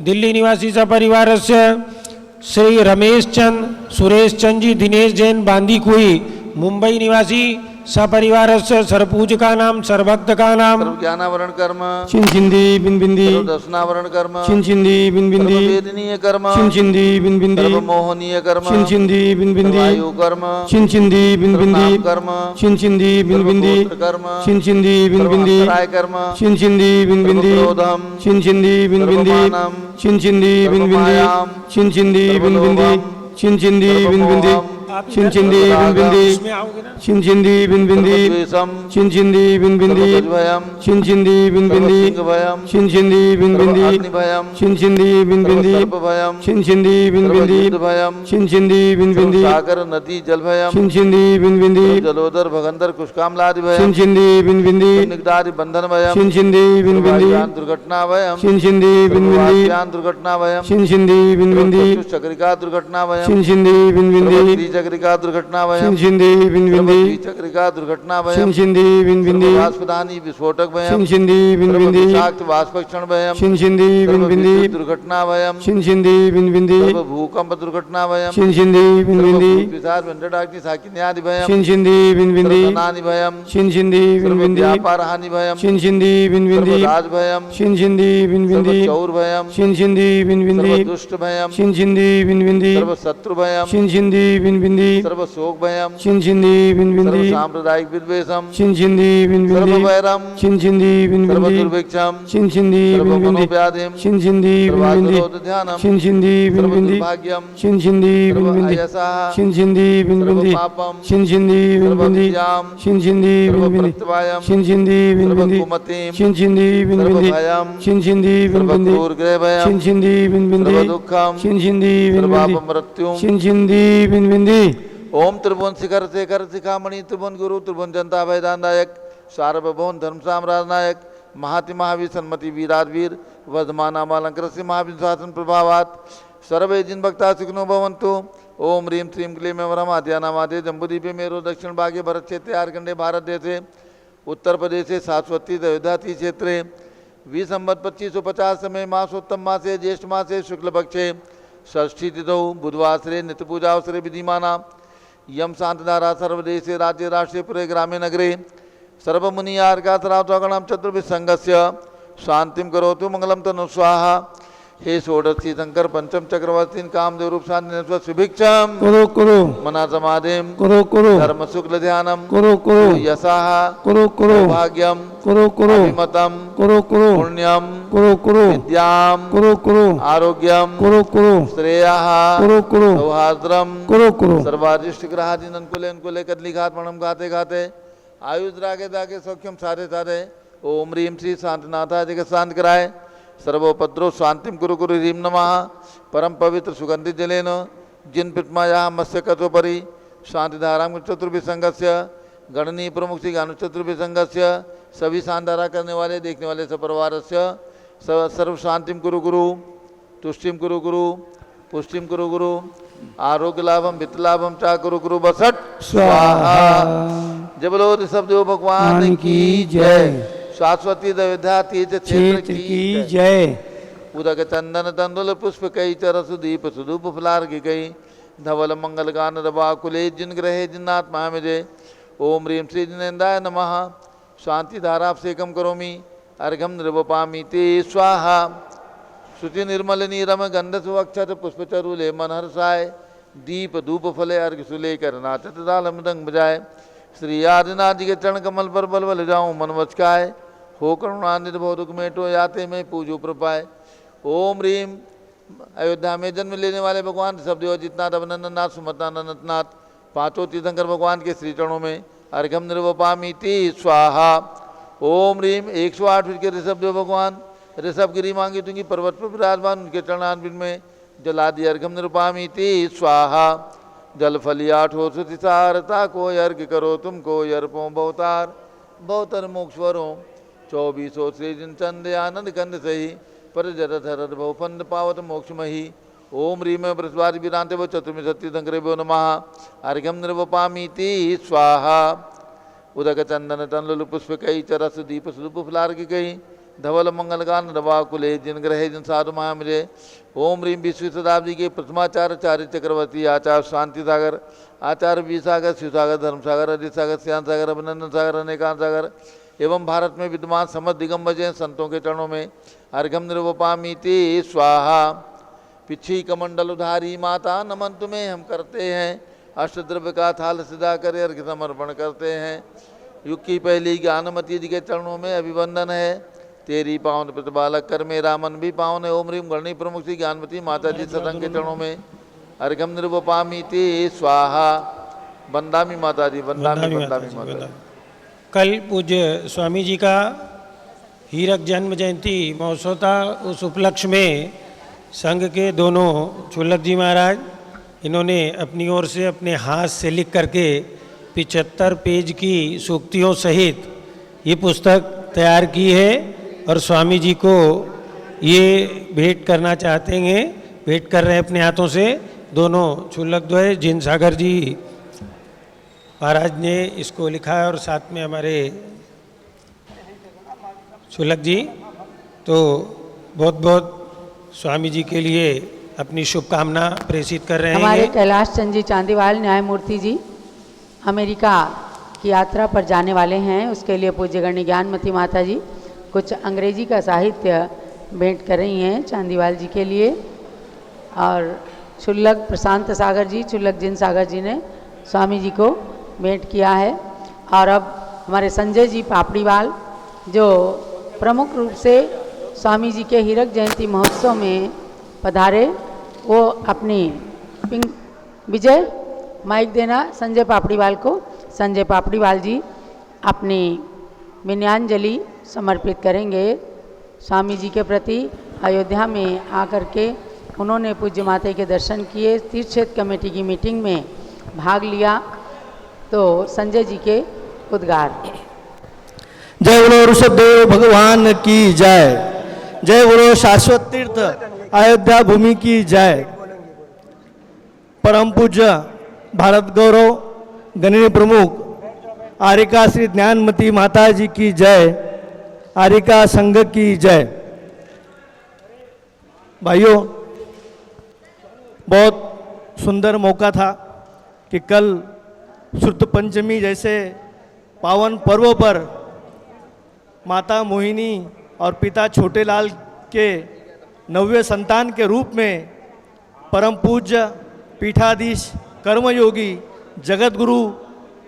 दिल्ली निवासी सपरिवार। श्री रमेश चंद, सुरेश चंद जी, दिनेश जैन, बांदी कुई, मुंबई निवासी सपरिवारस्य सर्वपूजकानां सर्वभक्तकानां सर्वज्ञानावरण कर्म चिंचिंदी बिनबिंदी सर्वदर्शनावरण कर्म चिंचिंदी बिनबिंदी सर्ववेदनीय कर्म चिंचिंदी बिनबिंदी सर्वमोहनीय कर्म चिंचिंदी बिनबिंदी सर्वायु कर्म चिंचिंदी बिनबिंदी सर्वनाम कर्म चिंचिंदी बिनबिंदी सर्वगोत्र कर्म चिंचिंदी बिनबिंदी सर्वान्तराय कर्म चिंचिंदी बिनबिंदी सर्वक्रोधम चिंचिंदी बिनबिंदी सर्वमानम चिंचिंदी बिनबिंदी सर्वमायाम चिंचिंदी बिनबिंदी चिंचिंदी बिनबिंदी चिंचिंदी बिनबिंदी इसमें आओगे ना चिंचिंदी बिनबिंदी सर्वद्वेषम चिंचिंदी बिनबिंदी सर्वगजभयम चिंचिंदी बिनबिंदी सर्वसिंहभयम चिंचिंदी बिनबिंदी सर्वाग्निभयम चिंचिंदी बिनबिंदी सर्वसर्पभयम चिंचिंदी बिनबिंदी सर्वयुद्धभयम चिंचिंदी बिनबिंदी सागर नदी जलभयम चिंचिंदी बिनबिंदी जलोदर भगंदर कुशकामलादिभयम चिंचिंदी बिनबिंदी निगदादि बंधन भयम चिंचिंदी बिनबिंदी सर्ववायुयान दुर्घटना भयम चिंचिंदी बिनबिंदी सर्ववायुयान दुर्घटना भयम चिंचिंदी बिनबिंदी चक्रिका दुर्घटना भयम चिंचिंदी बिनबिंदी चक्रिका दुर्घटना भयम चिंचिंदी बिनबिंदी चक्रिका दुर्घटना भयम चिंचिंदी बिनबिंदी वाष्पदानी विस्फोटक भयम चिंचिंदी बिनबिंदी विषाक्त वाष्पक्षण भयम चिंचिंदी बिनबिंदी दुर्घटना भयम चिंचिंदी बिनबिंदी भूकंप दुर्घटना भयम चिंचिंदी बिनबिंदी विचार वेंकटाग्नि साकिन्यादि भयम चिंचिंदी बिनबिंदी सर्वनानि भयम चिंचिंदी बिनबिंदी व्यापार हानि भयम चिंचिंदी बिनबिंदी राज भयम चिंचिंदी बिनबिंदी चौर भयम चिंचिंदी बिनबिंदी दुष्ट भयम चिंचिंदी बिनबिंदी सर्व शत्रु भयम चिंचिंदी बिनबिंदी सर्व शोक भयम चिंचिंदी सर्व बिनबिंदी सांप्रदायिक विद्वेषम चिंचिंदी सर्व बिनबिंदी वैरम चिंचिंदी सर्व बिनबिंदी दुर्भिक्षम चिंचिंदी सर्व बिनबिंदी मनोव्याधिम चिंचिंदी बिनबिंदी सर्वासुरोध ध्यानम चिंचिंदी सर्व बिनबिंदी दुर्भाग्यम चिंचिंदी सर्व बिनबिंदी अयसः चिंचिंदी सर्व बिनबिंदी पापम चिंचिंदी सर्व बिनबिंदी विद्याम चिंचिंदी सर्व बिनबिंदी प्रत्यवायम चिंचिंदी सर्व बिनबिंदी कुमतिम चिंचिंदी सर्व बिनबिंदी भयम चिंचिंदी सर्व बिनबिंदी क्रूर ग्रह भयम चिंचिंदी बिनबिंदी सर्व दुःखम चिंचिंदी सर्व बिनबिंदी मृत्युम चिंचिंदी बिनबिंदी ओम त्रिभुवन शिखर शेखर शिखामणि त्रिभुवन गुरु त्रिभुवन जनता भयदान नायक सार्वभौम धर्म साम्राज्य नायक महाति महावीर सन्मति वीराधवीर वर्धमान अमालंकर से महावीर शासन प्रभावात सर्वे जिन भक्ता सुखनो भवन्तु ओम ह्रीं श्रीं क्लीं वरम आद्यानामादे जम्बूदीपे मेरो दक्षिण भागे भरत क्षेत्रे आर्कंडे भारत देशे उत्तर प्रदेशे सारस्वती दयोधाती क्षेत्रे विसंवत 2550 समय मासोत्तम मासे ज्येष्ठ मासे शुक्ल पक्षे षष्ठी तिथौ बुधवासरे नित्य पूजा अवसरे विधिमाना यम शांतधारा सर्वदेशे राज्य राष्ट्रे पुरे ग्रामे नगरे सर्वमुनियार्कातरावगणम चतुर्भिः संघस्य शांतिम करोतु मंगलम तनु स्वाहा। हे षोडशी शंकर पंचम चक्रवर्तीन कामदेव रूप शांति सुभिक्षम करो करो मना समाधिम करो करो धर्म शुक्ल ध्यानम करो करो यशाह करो करो भाग्यम करो करो अभिमतम करो करो पुण्यम करो करो विद्याम करो करो आरोग्यम करो करो श्रेयः करो करो सौहार्द्रम करो करो सर्वादिष्ट ग्रहादीन अनुकूले अनुकूले कदली घात मणम गाते गाते आयुष रागे दागे सौख्यम सारे सारे ओम ह्रीं श्री शांतिनाथा जगत शांत कराए सर्वोपद्रव शांतिम कुरु कुरु ह्रीं नमः परम पवित्र सुगंधित जलेन जिन पितमाया मत्स्य कथोपरि शांतिधाराम चतुर्भि संघस्य गणनीय प्रमुख श्री गानु चतुर्भि संघस्य सभी शांतिधारा करने वाले देखने वाले सपरिवारस्य सर्व शांतिम कुरु गुरु तुष्टिम कुरु गुरु पुष्टिम कुरु गुरु आरोग्य लाभम वित्त लाभम चा कुरु गुरु बसट स्वाहा। जय बोलो ऋषभदेव भगवान की जय। शाश्वती दविधा तीर्थ क्षेत्र की जय। उदक चंदन तंदुल पुष्प कई चरस दीप सुधूप फलार्घ कई धवल मंगल गान दबाकुले जिन ग्रहे जिन्नात्मा में जय। ओम ह्रीं श्री जिनेन्द्राय नमः शांति धाराभिषेकम करोमि अर्घम निर्वपामि ते स्वाहा। शुचि निर्मल नीरम गंध सुवक्षत पुष्पचरूले मन हर्षाय दीप धूप फले अर्घ सुलेकर नाचत दाल मृदंग बजाए। श्री आदिनाथ जी के चरण कमल पर बल बल जाऊं मन वचकाए हो करुणान्वित भौरुक मेटो याते में पूजो प्रपाए। ओम ह्रीं अयोध्या में जन्म लेने वाले भगवान ऋषभदेव जितनाथ अभिनंदननाथ सुमतनाथ पांचों तीर्थंकर भगवान के श्री चरणों में अर्घम निर्वपामि ते स्वाहा। ओम ह्रीं 108 फीट के ऋषभदेव भगवान ऋषभगिरी मांगी तुंगी पर्वत पर विराजमान उनके चरणान्वित में जलादि अर्घम निर्वपामि ते स्वाहा। जल फलिया ठोर सुतिसारता को अर्घ करो तुमको अर्पो बहुतार बहुतर मोक्षवरों 2400 श्री जिन चंद आनंद कंद सही पर जरधर बहुफंद पावत मोक्षमही। ओम ह्रीं बृहस्पति विरांते वो चतुर्मी सत्य दंकरे वो नमः अर्घम निर्वपामि ते स्वाहा। उदक चंदन तनलुल पुष्प कई चरस दीप सुदुप फलार्घ कई धवल मंगलगान रवाकुले जिन ग्रहे जिन साधु माया मिले। ओम रीम विश्व शताब्दी के प्रथमाचार्य चार्य चक्रवर्ती आचार्य शांति सागर, आचार्य वी सागर, शिव सागर, धर्म सागर, अजित सागर, श्याम सागर, अभिनंदन सागर, अनेकांत सागर एवं भारत में विद्यमान समस्त दिगंबर जैन संतों के चरणों में अर्घ्यम निर्वपामी ते स्वाहा। पिछी कमंडल उधारी माता नमन तुम्हें हम करते हैं, अष्टद्रव्य का थाल सिधा कर अर्घ्य समर्पण करते हैं। युग की पहली ज्ञानमती जी के चरणों में अभिवंदन है, तेरी पावन प्रतिपालक कर मेरा मन भी पावन है। ओम रीम गणनी प्रमुख श्री ज्ञानमती माता जी सतंग के चरणों में अर्घ्यम निर्वपामी ते स्वाहा। वंदामी माता जी, वंदामी वंदामी माता जी। कल पूज्य स्वामी जी का हीरक जन्म जयंती महोत्सव था। उस उपलक्ष्य में संघ के दोनों चुल्लक जी महाराज, इन्होंने अपनी ओर से अपने हाथ से लिख करके 75 पेज की सूक्तियों सहित ये पुस्तक तैयार की है और स्वामी जी को ये भेंट करना चाहते हैं, भेंट कर रहे हैं अपने हाथों से। दोनों चुल्लक द्वय जिन सागर जी महाराज ने इसको लिखा है और साथ में हमारे चुल्लक जी, तो बहुत बहुत स्वामी जी के लिए अपनी शुभकामना प्रेषित कर रहे हैं। हमारे कैलाश चंद जी चांदीवाल न्यायमूर्ति जी अमेरिका की यात्रा पर जाने वाले हैं, उसके लिए पूज्य गणी ज्ञानमती माता जी कुछ अंग्रेजी का साहित्य भेंट कर रही हैं चांदीवाल जी के लिए। और चुल्लक प्रशांत सागर जी, चुल्लक जिन सागर जी ने स्वामी जी को भेंट किया है। और अब हमारे संजय जी पापड़ीवाल जो प्रमुख रूप से स्वामी जी के हीरक जयंती महोत्सव में पधारे, वो अपनी विजय माइक देना संजय पापड़ीवाल को। संजय पापड़ीवाल जी अपनी विनयांजलि समर्पित करेंगे स्वामी जी के प्रति। अयोध्या में आकर के उन्होंने पूज्य माता के दर्शन किए, तीर्थ क्षेत्र कमेटी की मीटिंग में भाग लिया। तो संजय जी के उद्गार। जय बोलो ऋषभदेव भगवान की जय, जय बोलो शाश्वत तीर्थ अयोध्या भूमि की जय। परम पूज्य भारत गौरव गणनीय प्रमुख आरिका श्री ज्ञानमती माता जी की जय, आरिका संघ की जय। भाइयों, बहुत सुंदर मौका था कि कल श्रुत पंचमी जैसे पावन पर्व पर माता मोहिनी और पिता छोटेलाल के नव्य संतान के रूप में परम पूज्य पीठाधीश कर्मयोगी जगत गुरु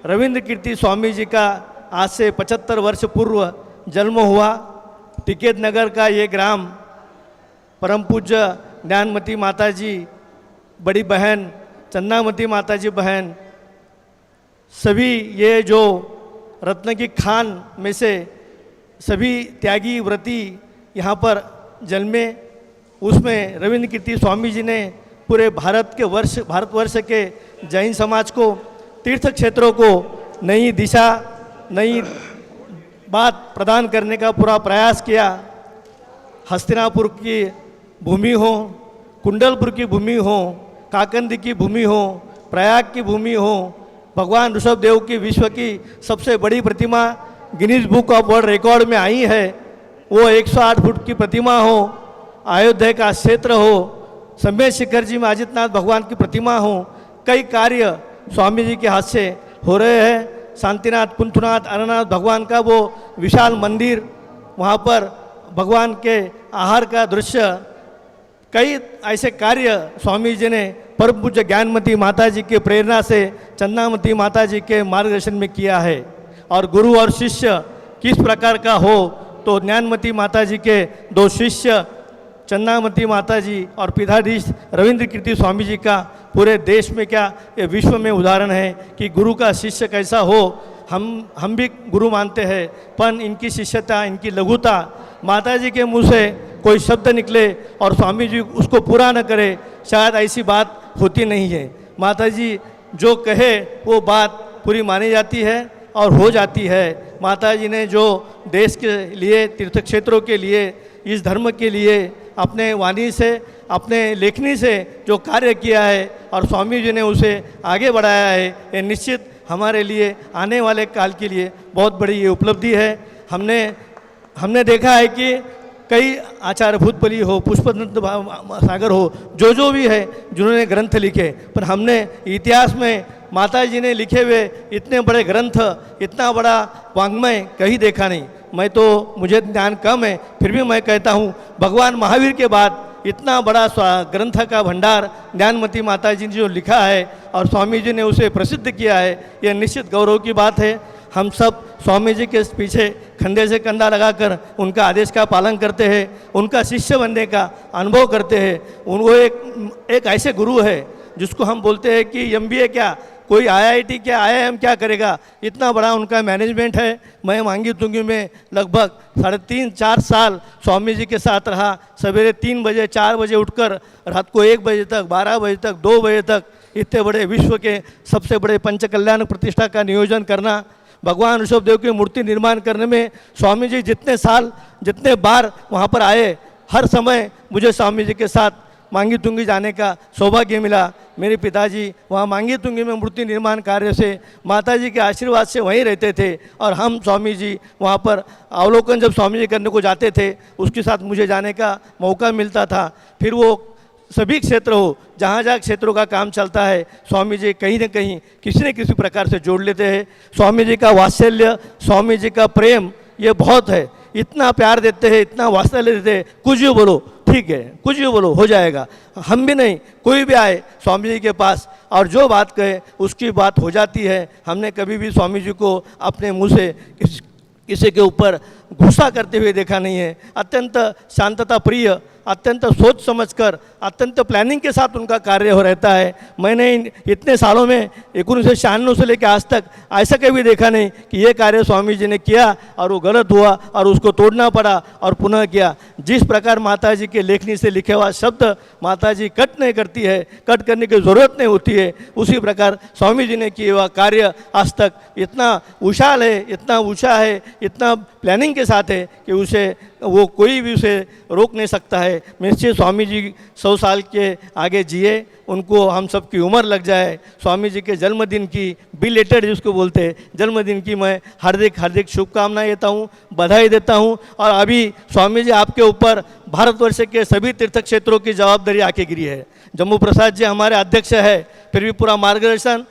रविंद्र कीर्ति स्वामी जी का आज से 75 वर्ष पूर्व जन्म हुआ। टिकेत नगर का ये ग्राम परम पूज्य ज्ञानमती माता जी, बड़ी बहन चन्नामती माता जी बहन, सभी ये जो रत्न की खान में से सभी त्यागी व्रती यहाँ पर जन्मे, उसमें रविंद्र कीर्ति स्वामी जी ने पूरे भारतवर्ष के जैन समाज को, तीर्थ क्षेत्रों को नई दिशा, नई बात प्रदान करने का पूरा प्रयास किया। हस्तिनापुर की भूमि हो, कुंडलपुर की भूमि हो, काकंदी की भूमि हो, प्रयाग की भूमि हो, भगवान ऋषभदेव की विश्व की सबसे बड़ी प्रतिमा Guinness book of world record में आई है, वो 108 फुट की प्रतिमा हो, अयोध्या का क्षेत्र हो, समेत शिखर जी में अजितनाथ भगवान की प्रतिमा हो, कई कार्य स्वामी जी के हाथ से हो रहे हैं। शांतिनाथ, कुंथनाथ, अननाथ भगवान का वो विशाल मंदिर, वहाँ पर भगवान के आहार का दृश्य, कई ऐसे कार्य स्वामी जी ने परम पूज्य ज्ञानमती माता जी की प्रेरणा से चन्नामती माता जी के मार्गदर्शन में किया है। और गुरु और शिष्य किस प्रकार का हो, तो ज्ञानमती माता जी के दो शिष्य चन्नामती माता जी और पीठाधीश रविंद्र कीर्ति स्वामी जी का पूरे देश में, क्या ये विश्व में उदाहरण है कि गुरु का शिष्य कैसा हो। हम भी गुरु मानते हैं, पर इनकी शिष्यता, इनकी लघुता, माता जी के मुँह से कोई शब्द निकले और स्वामी जी उसको पूरा न करे, शायद ऐसी बात होती नहीं है। माता जी जो कहे वो बात पूरी मानी जाती है और हो जाती है। माता जी ने जो देश के लिए, तीर्थ क्षेत्रों के लिए, इस धर्म के लिए अपने वाणी से, अपने लेखनी से जो कार्य किया है और स्वामी जी ने उसे आगे बढ़ाया है, ये निश्चित हमारे लिए आने वाले काल के लिए बहुत बड़ी ये उपलब्धि है। हमने देखा है कि कई आचार्य भूतबली हो, पुष्पदंत सागर हो, जो भी है जिन्होंने ग्रंथ लिखे, पर हमने इतिहास में माता जी ने लिखे हुए इतने बड़े ग्रंथ, इतना बड़ा वाङ्मय कहीं देखा नहीं। मैं तो मुझे ज्ञान कम है, फिर भी मैं कहता हूँ भगवान महावीर के बाद इतना बड़ा ग्रंथ का भंडार ज्ञानमती माता जी ने जो लिखा है और स्वामी जी ने उसे प्रसिद्ध किया है, यह निश्चित गौरव की बात है। हम सब स्वामी जी के पीछे कंधे से कंधा लगाकर उनका आदेश का पालन करते हैं, उनका शिष्य बनने का अनुभव करते हैं। वो एक ऐसे गुरु है जिसको हम बोलते हैं कि MBA क्या, कोई IIT क्या, IIM क्या करेगा, इतना बड़ा उनका मैनेजमेंट है। मैं मांगी तुंगी में लगभग 3.5-4 साल स्वामी जी के साथ रहा। सवेरे 3 बजे 4 बजे उठकर रात को 1 बजे तक, 12 बजे तक, 2 बजे तक इतने बड़े विश्व के सबसे बड़े पंचकल्याण प्रतिष्ठा का नियोजन करना, भगवान ऋषभदेव की मूर्ति निर्माण करने में स्वामी जी जितने बार वहाँ पर आए, हर समय मुझे स्वामी जी के साथ मांगी तुंगी जाने का सौभाग्य मिला। मेरे पिताजी वहाँ मांगी तुंगी में मूर्ति निर्माण कार्य से माता जी के आशीर्वाद से वहीं रहते थे और हम स्वामी जी वहाँ पर अवलोकन जब स्वामी जी करने को जाते थे उसके साथ मुझे जाने का मौका मिलता था। फिर वो सभी क्षेत्र हो, जहाँ क्षेत्रों का काम चलता है, स्वामी जी कहीं न कहीं किसी न किसी प्रकार से जोड़ लेते हैं। स्वामी जी का वात्सल्य, स्वामी जी का प्रेम ये बहुत है। इतना प्यार देते हैं, इतना वात्सल्य देते हैं, कुछ भी बोलो ठीक है, कुछ भी बोलो हो जाएगा। हम भी नहीं, कोई भी आए स्वामी जी के पास और जो बात कहे उसकी बात हो जाती है। हमने कभी भी स्वामी जी को अपने मुँह से किसी के ऊपर गुस्सा करते हुए देखा नहीं है। अत्यंत शांतता प्रिय, अत्यंत सोच समझकर, अत्यंत प्लानिंग के साथ उनका कार्य हो रहता है। मैंने इतने सालों में 1996 से लेकर आज तक ऐसा कभी देखा नहीं कि ये कार्य स्वामी जी ने किया और वो गलत हुआ और उसको तोड़ना पड़ा और पुनः किया। जिस प्रकार माता जी के लेखनी से लिखे हुआ शब्द माता जी कट नहीं करती है, कट करने की ज़रूरत नहीं होती है, उसी प्रकार स्वामी जी ने किया हुआ कार्य आज तक इतना विशाल है, इतना ऊँचा है, इतना प्लानिंग के साथ है कि उसे वो कोई भी उसे रोक नहीं सकता है। निश्चित स्वामी जी 100 साल के आगे जिए, उनको हम सब की उम्र लग जाए। स्वामी जी के जन्मदिन की बिलेटेड जिसको बोलते हैं, जन्मदिन की मैं हार्दिक शुभकामनाएं देता हूँ, बधाई देता हूँ। और अभी स्वामी जी आपके ऊपर भारतवर्ष के सभी तीर्थ क्षेत्रों की जवाबदारी आके गिरी है। जम्मू प्रसाद जी हमारे अध्यक्ष है, फिर भी पूरा मार्गदर्शन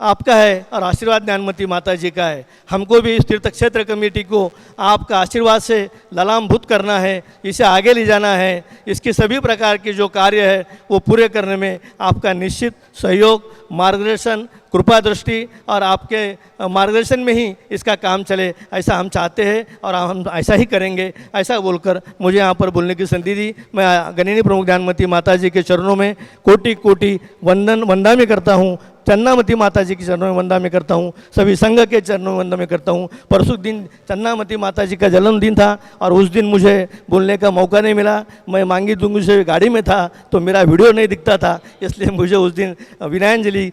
आपका है और आशीर्वाद ज्ञानमती माता जी का है। हमको भी इस तीर्थ क्षेत्र कमेटी को आपका आशीर्वाद से ललामभूत करना है, इसे आगे ले जाना है। इसके सभी प्रकार के जो कार्य है वो पूरे करने में आपका निश्चित सहयोग, मार्गदर्शन, कृपा दृष्टि और आपके मार्गदर्शन में ही इसका काम चले, ऐसा हम चाहते हैं और हम ऐसा ही करेंगे। ऐसा बोलकर मुझे यहाँ पर बोलने की संधि दी। मैं गणिनी प्रमुख ज्ञानमती माता जी के चरणों में कोटि कोटि वंदन करता हूँ। चन्नामती माता जी के चरणों में वंदना में करता हूँ, सभी संघ के चरणों में वंदना में करता हूँ। परसों दिन चन्नामती माता जी का जन्मदिन था और उस दिन मुझे बोलने का मौका नहीं मिला। मैं मांगी तुंगी से गाड़ी में था तो मेरा वीडियो नहीं दिखता था, इसलिए मुझे उस दिन विनयांजलि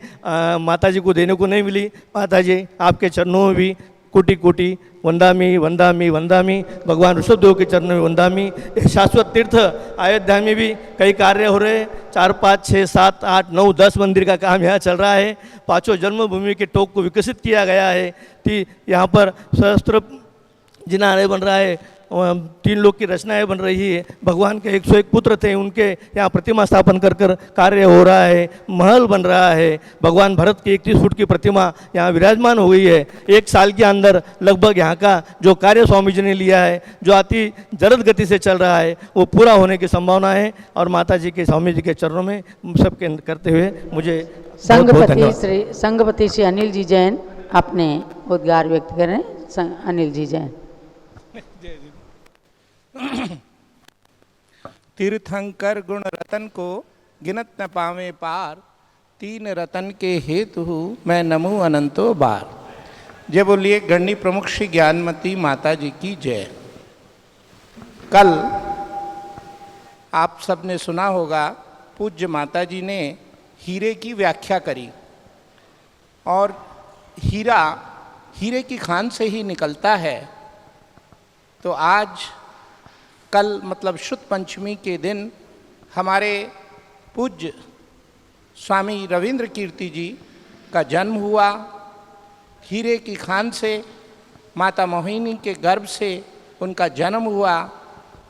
माता जी को देने को नहीं मिली। माता जी आपके चरणों में भी कोटि कोटि वंदामी वंदामी वंदामी, भगवान ऋषभदेव के चरणों में वंदामी। शाश्वत तीर्थ अयोध्या में भी कई कार्य हो रहे हैं, 4, 5, 6, 7, 8, 9, 10 मंदिर का काम यहाँ चल रहा है। 5 जन्मभूमि के टोक को विकसित किया गया है कि यहाँ पर सहस्त्र जिनालय बन रहा है, 3 लोक की रचनाएं बन रही है। भगवान के 101 पुत्र थे, उनके यहाँ प्रतिमा स्थापन कर कार्य हो रहा है। महल बन रहा है, भगवान भरत की 31 फुट की प्रतिमा यहाँ विराजमान हो गई है। 1 साल के अंदर लगभग यहाँ का जो कार्य स्वामी जी ने लिया है, जो अति जल्द गति से चल रहा है, वो पूरा होने की संभावना है। और माता जी के स्वामी जी के चरणों में सबके करते हुए मुझे संघपति श्री अनिल जी जैन अपने उद्गार व्यक्त करें। अनिल जी जैन। तीर्थंकर गुण रतन को गिनत न पावे पार, 3 रतन के हेतु मैं नमूं अनंतो बार। जय बोलिए गणनी प्रमुख श्री ज्ञानमती माता जी की जय। कल आप सबने सुना होगा पूज्य माता जी ने हीरे की व्याख्या करी और हीरे की खान से ही निकलता है। तो आज कल मतलब शुद्ध पंचमी के दिन हमारे पूज्य स्वामी रविंद्र कीर्ति जी का जन्म हुआ। हीरे की खान से, माता मोहिनी के गर्भ से उनका जन्म हुआ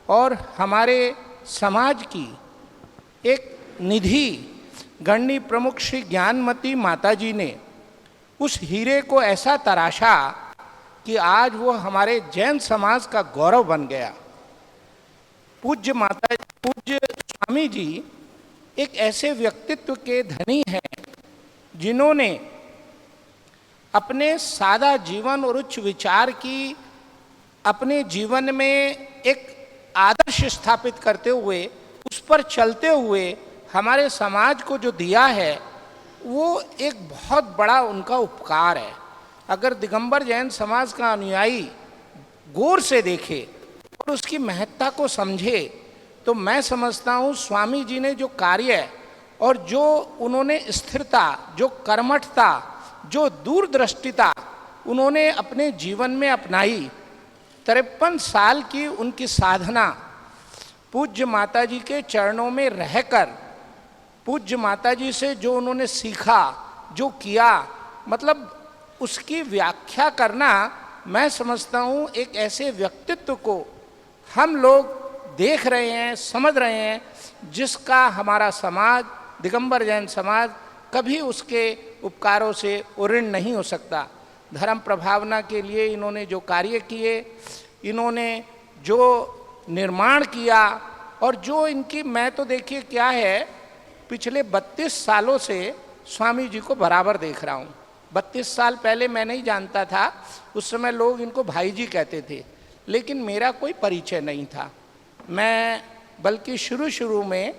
और हमारे समाज की एक निधि गणनी प्रमुख श्री ज्ञानमती माता जी ने उस हीरे को ऐसा तराशा कि आज वो हमारे जैन समाज का गौरव बन गया। पूज्य स्वामी जी एक ऐसे व्यक्तित्व के धनी हैं जिन्होंने अपने सादा जीवन और उच्च विचार की अपने जीवन में एक आदर्श स्थापित करते हुए उस पर चलते हुए हमारे समाज को जो दिया है वो एक बहुत बड़ा उनका उपकार है। अगर दिगंबर जैन समाज का अनुयायी गौर से देखे और उसकी महत्ता को समझे तो मैं समझता हूँ स्वामी जी ने जो कार्य और जो उन्होंने स्थिरता, जो कर्मठता, जो दूरदृष्टिता उन्होंने अपने जीवन में अपनाई, 53 साल की उनकी साधना, पूज्य माता जी के चरणों में रहकर पूज्य माता जी से जो उन्होंने सीखा, जो किया, मतलब उसकी व्याख्या करना मैं समझता हूँ एक ऐसे व्यक्तित्व को हम लोग देख रहे हैं, समझ रहे हैं, जिसका हमारा समाज, दिगंबर जैन समाज कभी उसके उपकारों से उऋण नहीं हो सकता। धर्म प्रभावना के लिए इन्होंने जो कार्य किए, इन्होंने जो निर्माण किया और जो इनकी, मैं तो देखिए क्या है, पिछले 32 सालों से स्वामी जी को बराबर देख रहा हूँ। 32 साल पहले मैं नहीं जानता था, उस समय लोग इनको भाई जी कहते थे, लेकिन मेरा कोई परिचय नहीं था। मैं बल्कि शुरू में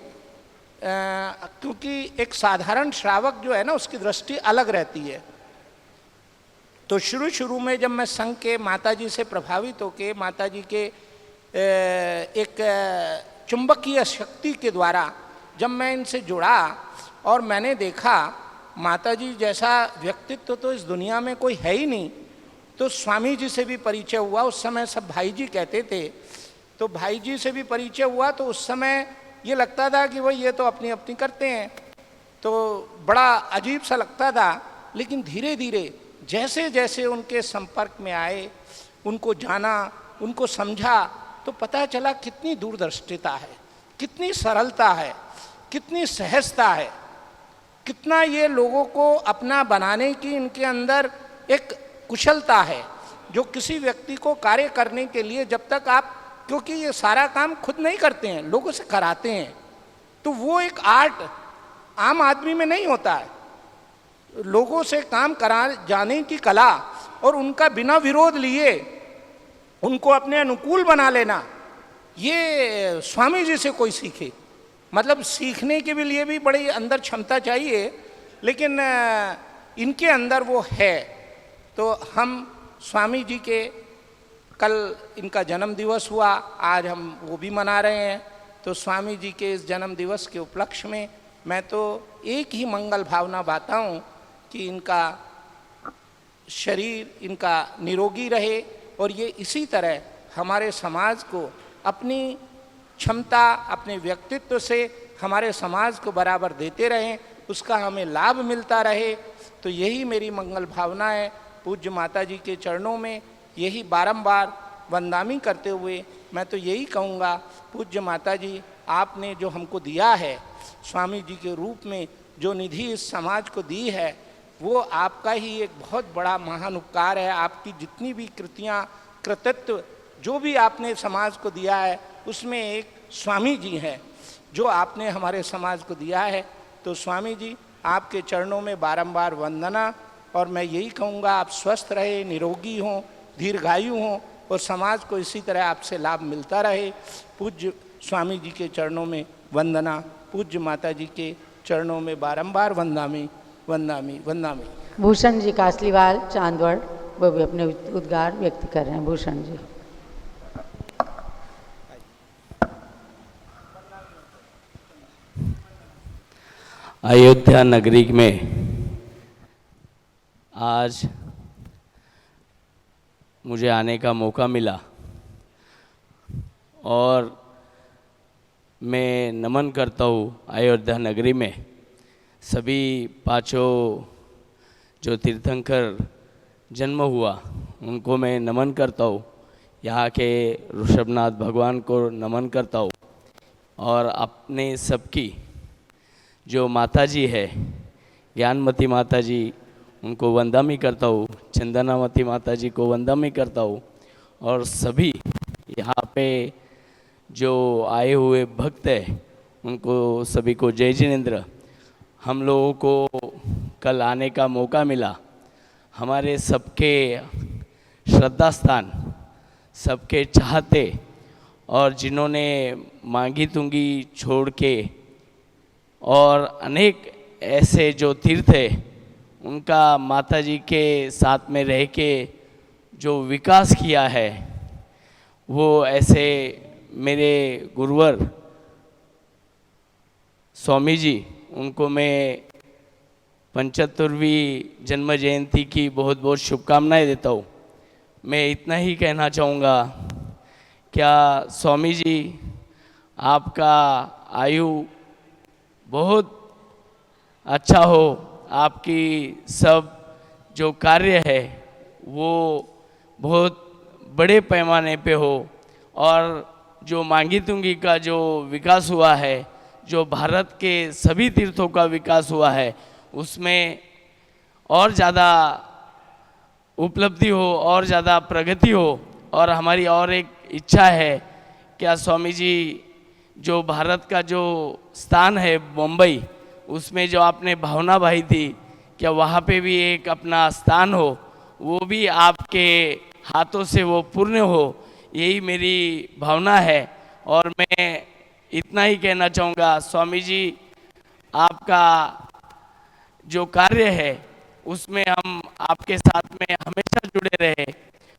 क्योंकि एक साधारण श्रावक जो है ना उसकी दृष्टि अलग रहती है, तो शुरू में जब मैं संघ के माता जी से प्रभावित होकर माता जी के एक चुंबकीय शक्ति के द्वारा जब मैं इनसे जुड़ा और मैंने देखा माता जी जैसा व्यक्तित्व तो इस दुनिया में कोई है ही नहीं, तो स्वामी जी से भी परिचय हुआ। उस समय सब भाई जी कहते थे, तो भाई जी से भी परिचय हुआ। तो उस समय ये लगता था कि भाई ये तो अपनी अपनी करते हैं, तो बड़ा अजीब सा लगता था। लेकिन धीरे धीरे जैसे जैसे उनके संपर्क में आए, उनको जाना, उनको समझा, तो पता चला कितनी दूरदृष्टिता है, कितनी सरलता है, कितनी सहजता है, कितना ये लोगों को अपना बनाने की इनके अंदर एक कुशलता है, जो किसी व्यक्ति को कार्य करने के लिए जब तक आप, क्योंकि ये सारा काम खुद नहीं करते हैं, लोगों से कराते हैं, तो वो एक आर्ट आम आदमी में नहीं होता है। लोगों से काम करा जाने की कला और उनका बिना विरोध लिए उनको अपने अनुकूल बना लेना, ये स्वामी जी से कोई सीखे। मतलब सीखने के भी लिए भी बड़ी अंदर क्षमता चाहिए, लेकिन इनके अंदर वो है। तो हम स्वामी जी के, कल इनका जन्म दिवस हुआ, आज हम वो भी मना रहे हैं। तो स्वामी जी के इस जन्म दिवस के उपलक्ष्य में मैं तो एक ही मंगल भावना बाता हूँ कि इनका शरीर इनका निरोगी रहे और ये इसी तरह हमारे समाज को अपनी क्षमता, अपने व्यक्तित्व से हमारे समाज को बराबर देते रहें, उसका हमें लाभ मिलता रहे। तो यही मेरी मंगल भावना है। पूज्य माता जी के चरणों में यही बारंबार वंदामी करते हुए मैं तो यही कहूँगा, पूज्य माता जी आपने जो हमको दिया है, स्वामी जी के रूप में जो निधि इस समाज को दी है, वो आपका ही एक बहुत बड़ा महान उपकार है। आपकी जितनी भी कृतियाँ, कृतित्व जो भी आपने समाज को दिया है, उसमें एक स्वामी जी हैं जो आपने हमारे समाज को दिया है। तो स्वामी जी आपके चरणों में बारंबार वंदना, और मैं यही कहूँगा आप स्वस्थ रहे, निरोगी हों, दीर्घायु हों और समाज को इसी तरह आपसे लाभ मिलता रहे। पूज्य स्वामी जी के चरणों में वंदना, पूज्य माता जी के चरणों में बारंबार वंदामी वंदामी वंदामी। भूषण जी कासलीवाल चांदवड़, वो भी अपने उद्गार व्यक्त कर रहे हैं। भूषण जी। अयोध्या नगरी में आज मुझे आने का मौका मिला और मैं नमन करता हूँ अयोध्या नगरी में सभी पांचों जो तीर्थंकर जन्म हुआ उनको मैं नमन करता हूँ। यहाँ के ऋषभनाथ भगवान को नमन करता हूँ और अपने सबकी जो माता जी है ज्ञानमती माता जी उनको वंदना करता हूँ, चंदनामती माता जी को वंदना करता हूँ और सभी यहाँ पे जो आए हुए भक्त हैं उनको सभी को जय जिनेंद्र। हम लोगों को कल आने का मौका मिला, हमारे सबके श्रद्धा स्थान, सबके चाहते और जिन्होंने मांगी तुंगी छोड़ के और अनेक ऐसे जो तीर्थ है उनका माता जी के साथ में रह के जो विकास किया है, वो ऐसे मेरे गुरुवर स्वामी जी, उनको मैं 75वीं जन्म जयंती की बहुत बहुत शुभकामनाएं देता हूँ। मैं इतना ही कहना चाहूँगा, क्या स्वामी जी आपका आयु बहुत अच्छा हो, आपकी सब जो कार्य है वो बहुत बड़े पैमाने पे हो और जो मांगी तुंगी का जो विकास हुआ है, जो भारत के सभी तीर्थों का विकास हुआ है, उसमें और ज़्यादा उपलब्धि हो और ज़्यादा प्रगति हो। और हमारी और एक इच्छा है, क्या स्वामी जी जो भारत का जो स्थान है मुंबई, उसमें जो आपने भावना भाई थी, क्या वहाँ पे भी एक अपना स्थान हो, वो भी आपके हाथों से वो पूर्ण हो, यही मेरी भावना है। और मैं इतना ही कहना चाहूँगा, स्वामी जी आपका जो कार्य है उसमें हम आपके साथ में हमेशा जुड़े रहे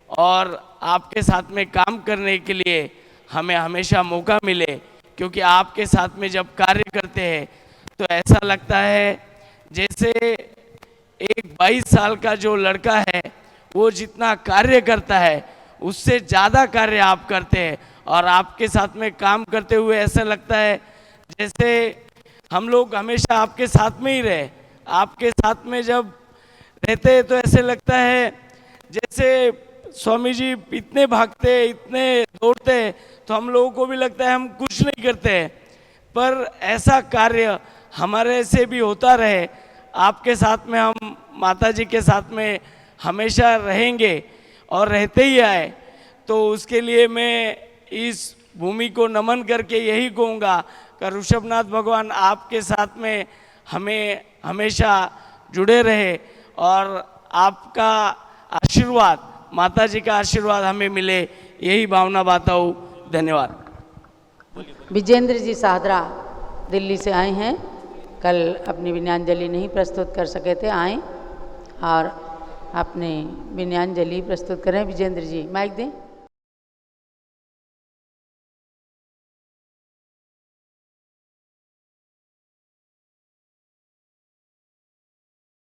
और आपके साथ में काम करने के लिए हमें हमेशा मौका मिले, क्योंकि आपके साथ में जब कार्य करते हैं तो ऐसा लगता है जैसे एक 22 साल का जो लड़का है वो जितना कार्य करता है उससे ज़्यादा कार्य आप करते हैं। और आपके साथ में काम करते हुए ऐसा लगता है जैसे हम लोग हमेशा आपके साथ में ही रहे। आपके साथ में जब रहते हैं तो ऐसे लगता है जैसे स्वामी जी इतने भागते, इतने दौड़ते, तो हम लोगों को भी लगता है हम कुछ नहीं करते हैं, पर ऐसा कार्य हमारे से भी होता रहे। आपके साथ में हम माता जी के साथ में हमेशा रहेंगे और रहते ही आए, तो उसके लिए मैं इस भूमि को नमन करके यही कहूँगा कि ऋषभनाथ भगवान आपके साथ में हमें हमेशा जुड़े रहे और आपका आशीर्वाद, माता जी का आशीर्वाद हमें मिले, यही भावना बाता हूँ। धन्यवाद। विजेंद्र जी सादरा दिल्ली से आए हैं, कल अपनी विनयांजलि नहीं प्रस्तुत कर सके थे, आए और अपने विनयांजलि प्रस्तुत करें। विजेंद्र जी माइक दें।